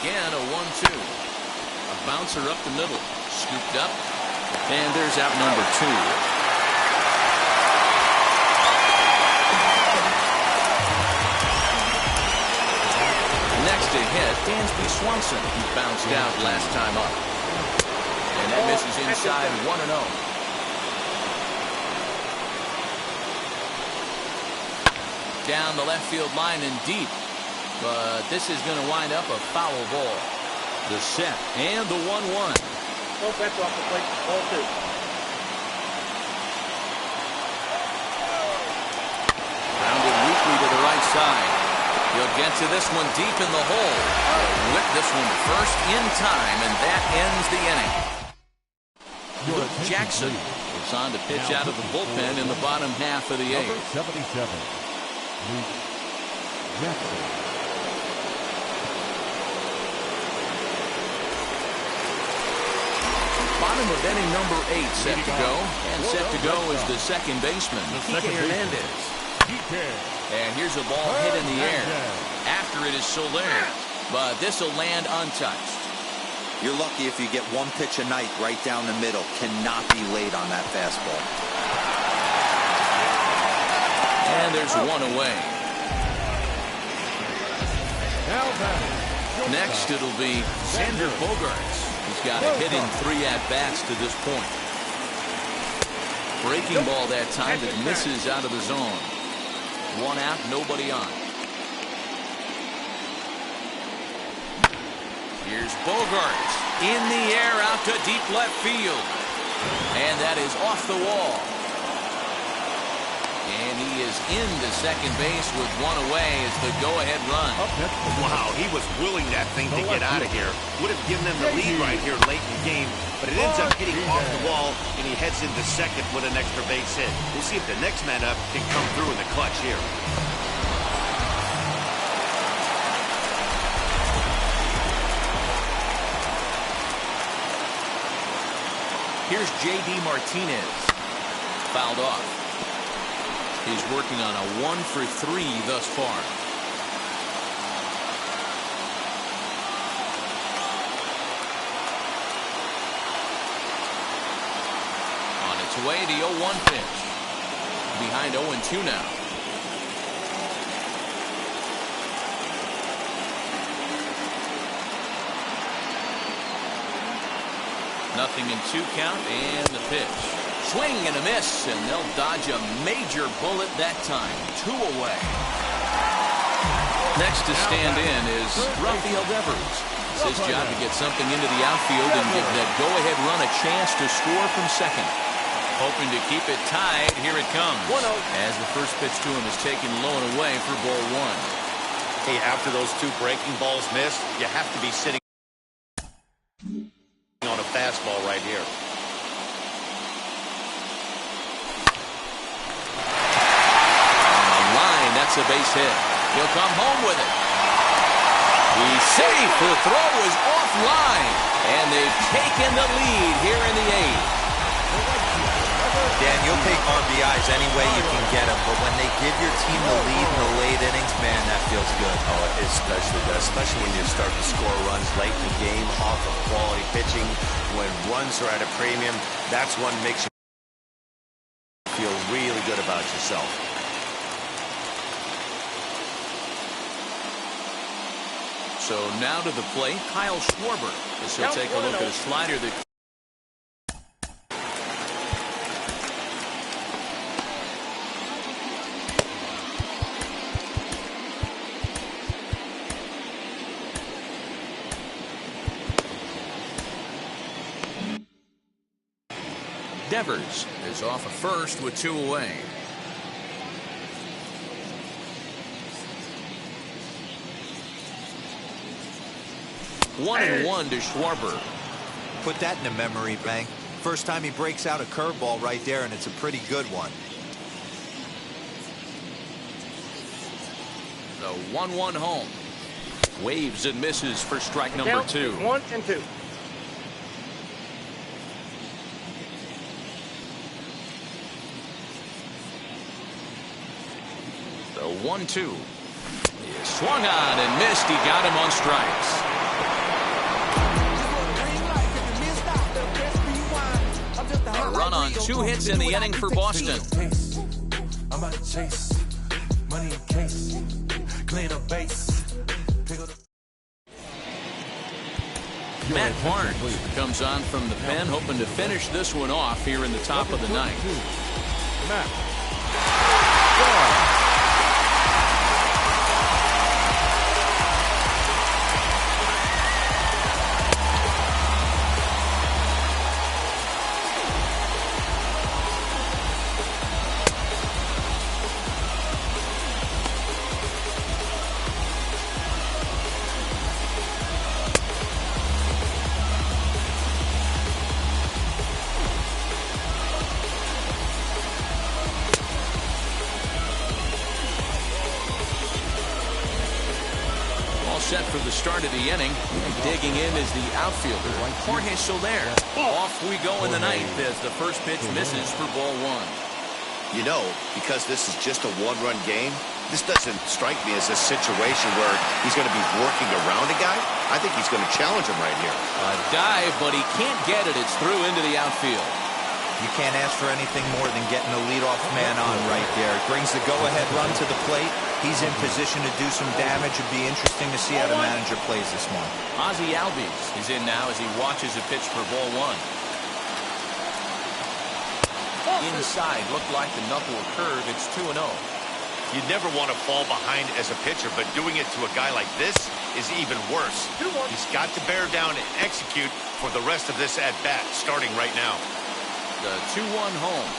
Again, a 1-2. A bouncer up the middle. Scooped up. And there's out number 2. Next to hit, Dansby Swanson, who bounced out last time up. And that misses inside, 1-0. Down the left field line and deep. But this is going to wind up a foul ball. The set and the 1-1. No, that's off the plate. Ball 2. Rounded weakly to the right side. He'll get to this one deep in the hole. He'll whip this one first in time, and that ends the inning. Luke Jackson is on to pitch out of the bullpen in the bottom half of the 8th. 77. Luke Jackson. Bottom of inning number 8 set to go. And set to go is the second baseman, Kike Hernandez. And here's a ball hit in the air. After it is Soler. But this will land untouched. You're lucky if you get one pitch a night right down the middle. Cannot be late on that fastball. And there's 1 away. Next it'll be Xander Bogaerts. He's got a hit in 3 at-bats to this point. Breaking ball that time that misses out of the zone. 1 out, nobody on. Here's Bogaerts in the air out to deep left field. And that is off the wall. And he is into second base with 1 away as the go-ahead run. Wow, he was willing that thing to get out of here. Would have given them the lead right here late in the game, but it ends up hitting off the wall, and he heads into second with an extra base hit. We'll see if the next man up can come through in the clutch here. Here's J.D. Martinez. Fouled off. He's working on a 1 for 3 thus far. On its way, the 0-1 pitch. Behind 0-2 now. Nothing in 2 count, and the pitch. Swing and a miss, and they'll dodge a major bullet that time. 2 away. Next to stand in is Rafael Devers. It's his job to get something into the outfield and give that go-ahead run a chance to score from second. Hoping to keep it tied. Here it comes. As the first pitch to him is taken low and away for ball one. Hey, after those two breaking balls missed, you have to be sitting on a fastball right here. On the line, that's a base hit. He'll come home with it. He's safe. The throw is offline. And they've taken the lead here in the eighth. Dan, you'll take RBIs any way you can get them, but when they give your team the lead in the late innings, man, that feels good. Oh, it especially does, especially when you start to score runs late in the game off of quality pitching. When runs are at a premium, that's what makes you feel really good about yourself. So now to the plate, Kyle Schwarber. As he'll take a look at a slider that... Devers is off at first with two away. One and one to Schwarber. Put that in the memory bank. First time he breaks out a curveball right there, and it's a pretty good one. The 1-1 home. Waves and misses for strike number two. 1-2. The 1-2 is swung on and missed. He got him on strikes. A run on 2 hits in the inning for Boston. Matt Barnes comes on from the pen, hoping to finish this one off here in the top of the ninth. Set for the start of the inning. Digging in is the outfielder, Jorge Soler. Off we go in the ninth as the first pitch misses for ball one. You know, because this is just a one-run game, this doesn't strike me as a situation where he's going to be working around a guy. I think he's going to challenge him right here. A dive, but he can't get it. It's through into the outfield. You can't ask for anything more than getting the leadoff man on right there. It brings the go-ahead run to the plate. He's in position to do some damage. It'd be interesting to see how the manager plays this one. Ozzie Albies is in now as he watches a pitch for ball one. Inside, looked like the knuckle curve. It's 2-0. You never want to fall behind as a pitcher, but doing it to a guy like this is even worse. He's got to bear down and execute for the rest of this at-bat, starting right now. The 2-1 home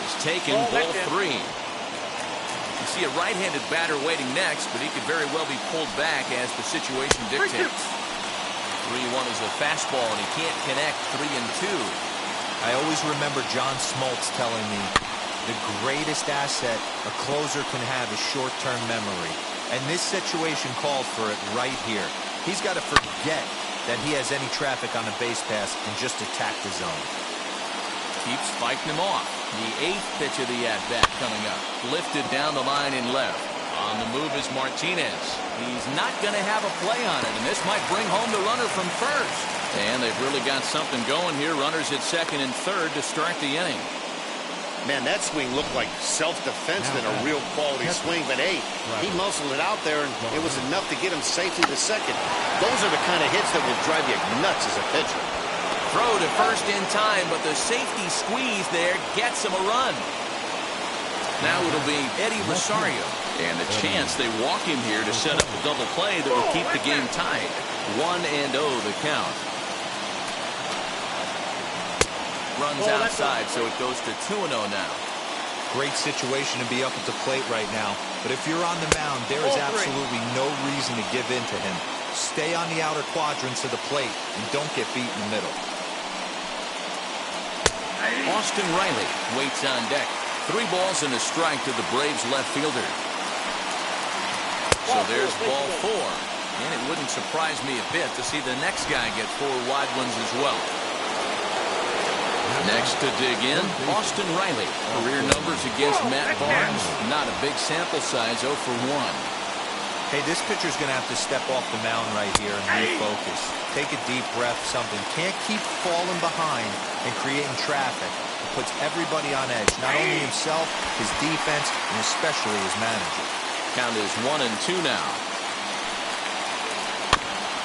is taken, ball three. You see a right-handed batter waiting next, but he could very well be pulled back as the situation dictates. 3-1 is a fastball, and he can't connect. 3-2. I always remember John Smoltz telling me the greatest asset a closer can have is short-term memory. And this situation calls for it right here. He's got to forget that he has any traffic on a base pass and just attack the zone. Keeps fighting him off. The 8th pitch of the at-bat coming up. Lifted down the line in left. On the move is Martinez. He's not going to have a play on it, and this might bring home the runner from first. And they've really got something going here. Runners at second and third to start the inning. Man, that swing looked like self-defense than a real quality swing, but hey, he muscled it out there, and it was enough to get him safely to second. Those are the kind of hits that will drive you nuts as a pitcher. Throw to first in time, but the safety squeeze there gets him a run. Now it'll be Eddie Rosario. And a chance they walk him here to set up a double play that will keep the game tied. 1-0 the count. Runs outside, so it goes to 2-0 now. Great situation to be up at the plate right now. But if you're on the mound, there is absolutely no reason to give in to him. Stay on the outer quadrants of the plate and don't get beat in the middle. Austin Riley waits on deck. 3 balls and a strike to the Braves left fielder. So there's ball 4. And it wouldn't surprise me a bit to see the next guy get 4 wide ones as well. Next to dig in, Austin Riley. Career numbers against Matt Barnes. Not a big sample size, 0 for 1. Hey, this pitcher's going to have to step off the mound right here and refocus. Take a deep breath, something. Can't keep falling behind and creating traffic. It puts everybody on edge, not only himself, his defense, and especially his manager. Count is 1-2 now.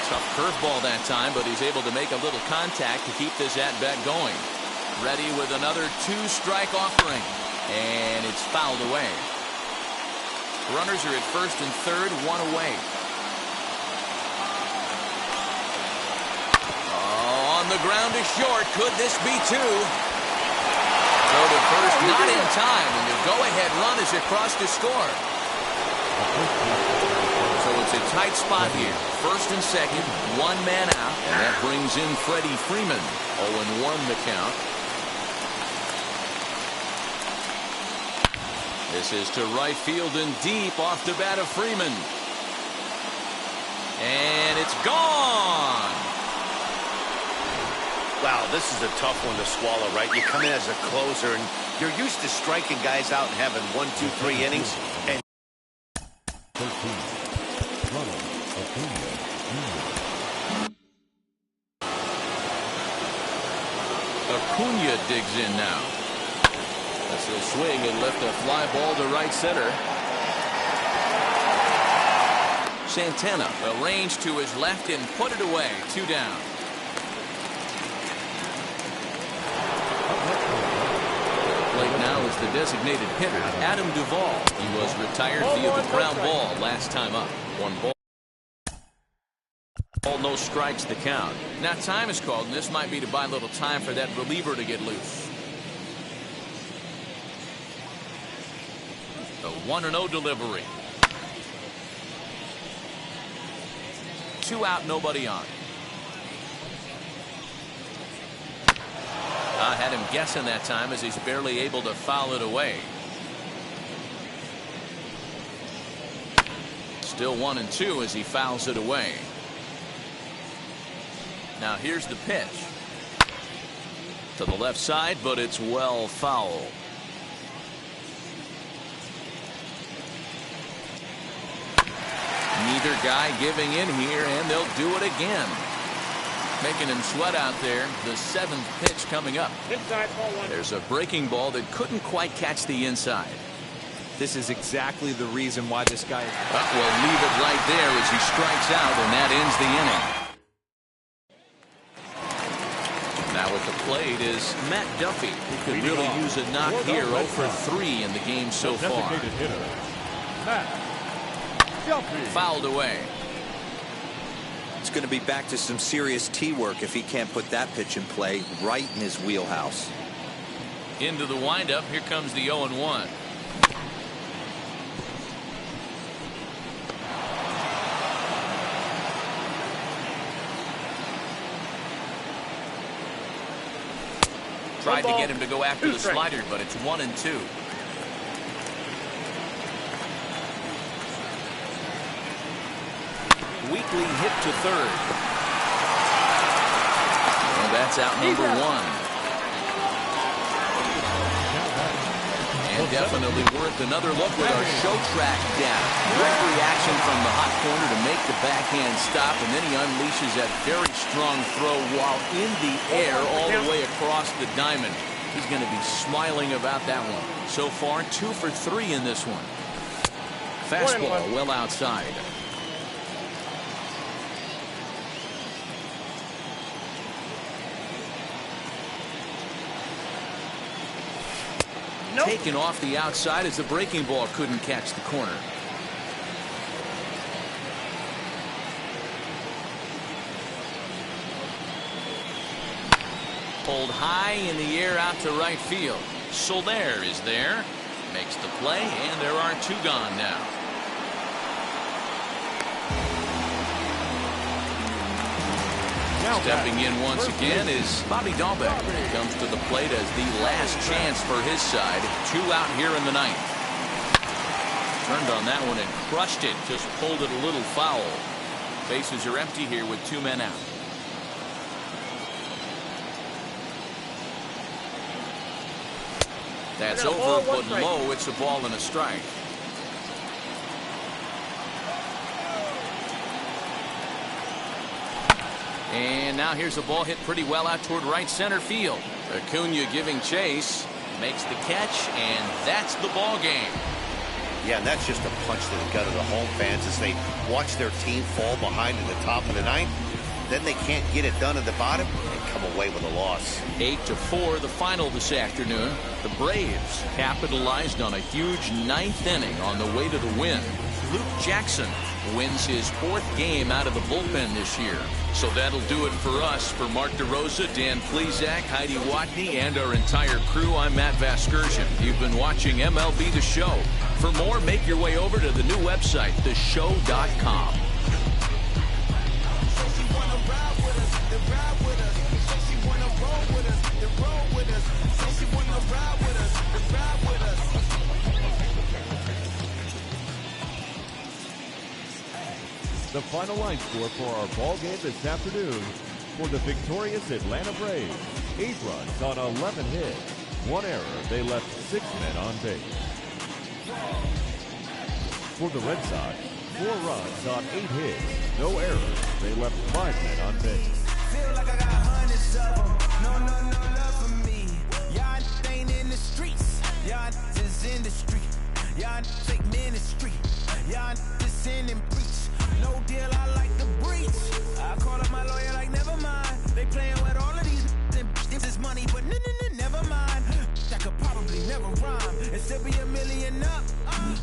Tough curveball that time, but he's able to make a little contact to keep this at-bat going. Ready with another 2-strike offering. And it's fouled away. Runners are at first and third, 1 away. Oh, on the ground to short. Could this be 2? Go to first, not in time, and the go-ahead run is across to score. So it's a tight spot here. First and second, 1 man out, and that brings in Freddie Freeman. 0-1 the count. This is to right field and deep off the bat of Freeman. And it's gone. Wow, this is a tough one to swallow, right? You come in as a closer, and you're used to striking guys out and having 1, 2, 3 innings. And 13, Ronald Acuna Jr. Acuna digs in now. This will swing and lift a fly ball to right center. Santana arranged to his left and put it away. 2 down. Plate now is the designated hitter, Adam Duvall. He was retired via the ground ball last time up. 1 ball. No strikes the count. Now time is called, and this might be to buy a little time for that reliever to get loose. The 1-0 delivery. 2 out, nobody on. I had him guessing that time as he's barely able to foul it away. Still 1-2 as he fouls it away. Now here's the pitch. To the left side, but it's well foul. Neither guy giving in here, and they'll do it again. Making him sweat out there. The 7th pitch coming up. Inside, ball 1. There's a breaking ball that couldn't quite catch the inside. This is exactly the reason why this guy... Well, leave it right there as he strikes out, and that ends the inning. Now at the plate is Matt Duffy, who could really use a knock here. 0 for 3 in the game so far. Designated hitter, Matt Duffy. Fouled away. It's going to be back to some serious tee work if he can't put that pitch in play right in his wheelhouse. Into the windup. Here comes the 0-1. Tried to get him to go after the slider, but it's 1-2. Weekly hit to third. Well, that's out number 1. And definitely worth another look with our show track data. Great reaction from the hot corner to make the backhand stop, and then he unleashes that very strong throw while in the air all the way across the diamond. He's going to be smiling about that one. So far, 2 for 3 in this one. Fastball well outside. taken off the outside as the breaking ball couldn't catch the corner. Pulled high in the air out to right field. Soler is there. Makes the play, and there are two gone now. Stepping in once again is Bobby Dahlbeck. He comes to the plate as the last chance for his side. Two out here in the ninth. Turned on that one and crushed it. Just pulled it a little foul. Bases are empty here with two men out. That's over, but low. It's a ball and a strike. And now here's a ball hit pretty well out toward right center field. Acuna giving chase, makes the catch, and that's the ball game. Yeah, and that's just a punch to the gut of the home fans as they watch their team fall behind in the top of the ninth. Then they can't get it done at the bottom and come away with a loss. 8-4 the final this afternoon. The Braves capitalized on a huge ninth inning on the way to the win. Luke Jackson wins his fourth game out of the bullpen this year. So that'll do it for us. For Mark DeRosa, Dan Plesac, Heidi Watney, and our entire crew, I'm Matt Vasgersian. You've been watching MLB The Show. For more, make your way over to the new website, theshow.com. The final line score for our ball game this afternoon for the victorious Atlanta Braves. 8 runs on 11 hits. 1 error. They left 6 men on base. For the Red Sox, 4 runs on 8 hits. No errors. They left 5 men on base. Feel like I got hundreds of them. No love for me. Y'all ain't in the streets. Y'all is in the street. Y'all take ministry. Y'all just sin and preach. No deal, I like the breach. I call up my lawyer like, never mind. They playing with all of these this is money, but never mind. That could probably never rhyme and still be $1 million up.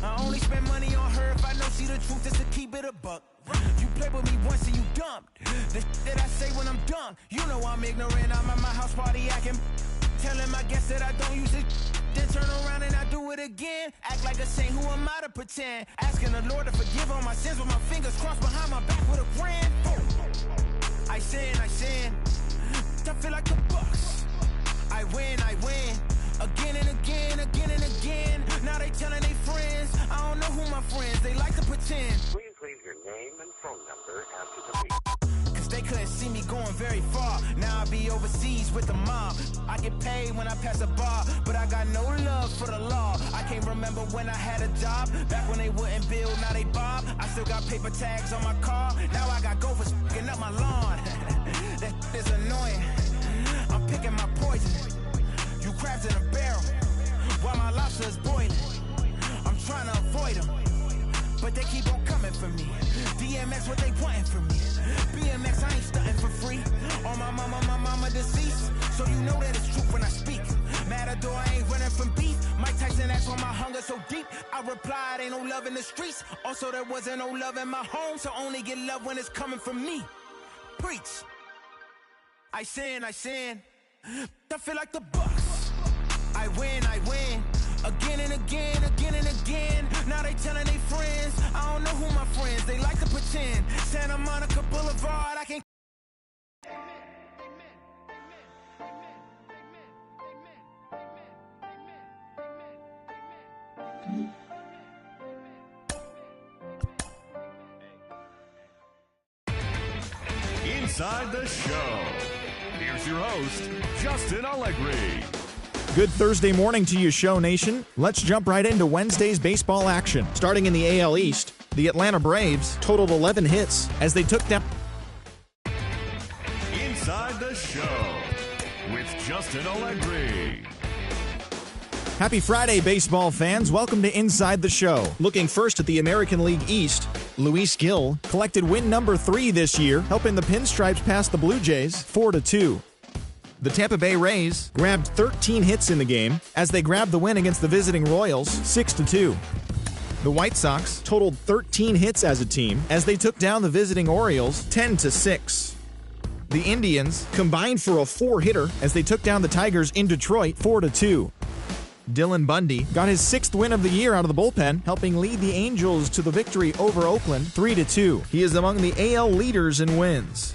I only spend money on her if I know she the truth, just to keep it a buck. You play with me once and you dumped. The that I say when I'm done, you know I'm ignorant. I'm at my house party acting, telling my guests that I don't use it. Then turn around and I do it again. Act like a saint, who am I to pretend? Asking the Lord to forgive all my sins with my fingers crossed behind my back with a grand. I sin. I feel like the Bucks. I win. Again and again. Now they telling their friends. I don't know who my friends, they like to pretend. Please leave your name and phone number after the beep. Cause they couldn't see me going very far. Now I be overseas with the mob. I get paid when I pass a bar, but I got no love for the law. I can't remember when I had a job. Back when they wouldn't build, now they bob. I still got paper tags on my car. Now I got gophers f***ing up my lawn. That is annoying. I'm picking my poison. You crabs in a barrel while my lobster is boiling. I'm trying to avoid them, but they keep on coming for me. DMX, what they wanting from me. BMX, I ain't stunting for free. On my mama deceased, so you know that it's truth when I speak. Matador, I ain't running from beef. Mike Tyson asked why my hunger so deep. I replied, ain't no love in the streets. Also, there wasn't no love in my home, so only get love when it's coming from me. Preach. I sin. I feel like the Bucks. I win. Again and again. Now they telling their friends. I don't know who my friends, they like to pretend. Santa Monica Boulevard, I can't. Inside the Show. Here's your host, Justin Allegri. Good Thursday morning to you, Show Nation. Let's jump right into Wednesday's baseball action. Starting in the AL East, the Atlanta Braves totaled 11 hits as they took down. Inside the Show with Justin Allegri. Happy Friday, baseball fans. Welcome to Inside the Show. Looking first at the American League East, Luis Gil collected win number 3 this year, helping the Pinstripes pass the Blue Jays 4-2. The Tampa Bay Rays grabbed 13 hits in the game as they grabbed the win against the visiting Royals 6-2. The White Sox totaled 13 hits as a team as they took down the visiting Orioles 10-6. The Indians combined for a 4-hitter as they took down the Tigers in Detroit 4-2. Dylan Bundy got his 6th win of the year out of the bullpen, helping lead the Angels to the victory over Oakland 3-2. He is among the AL leaders in wins.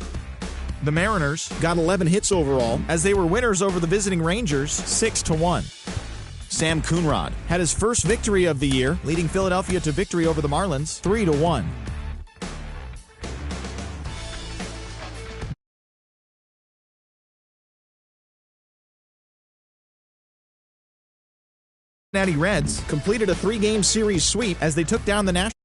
The Mariners got 11 hits overall as they were winners over the visiting Rangers 6-1. Sam Coonrod had his first victory of the year, leading Philadelphia to victory over the Marlins 3-1. Cincinnati Reds completed a 3-game series sweep as they took down the Nationals.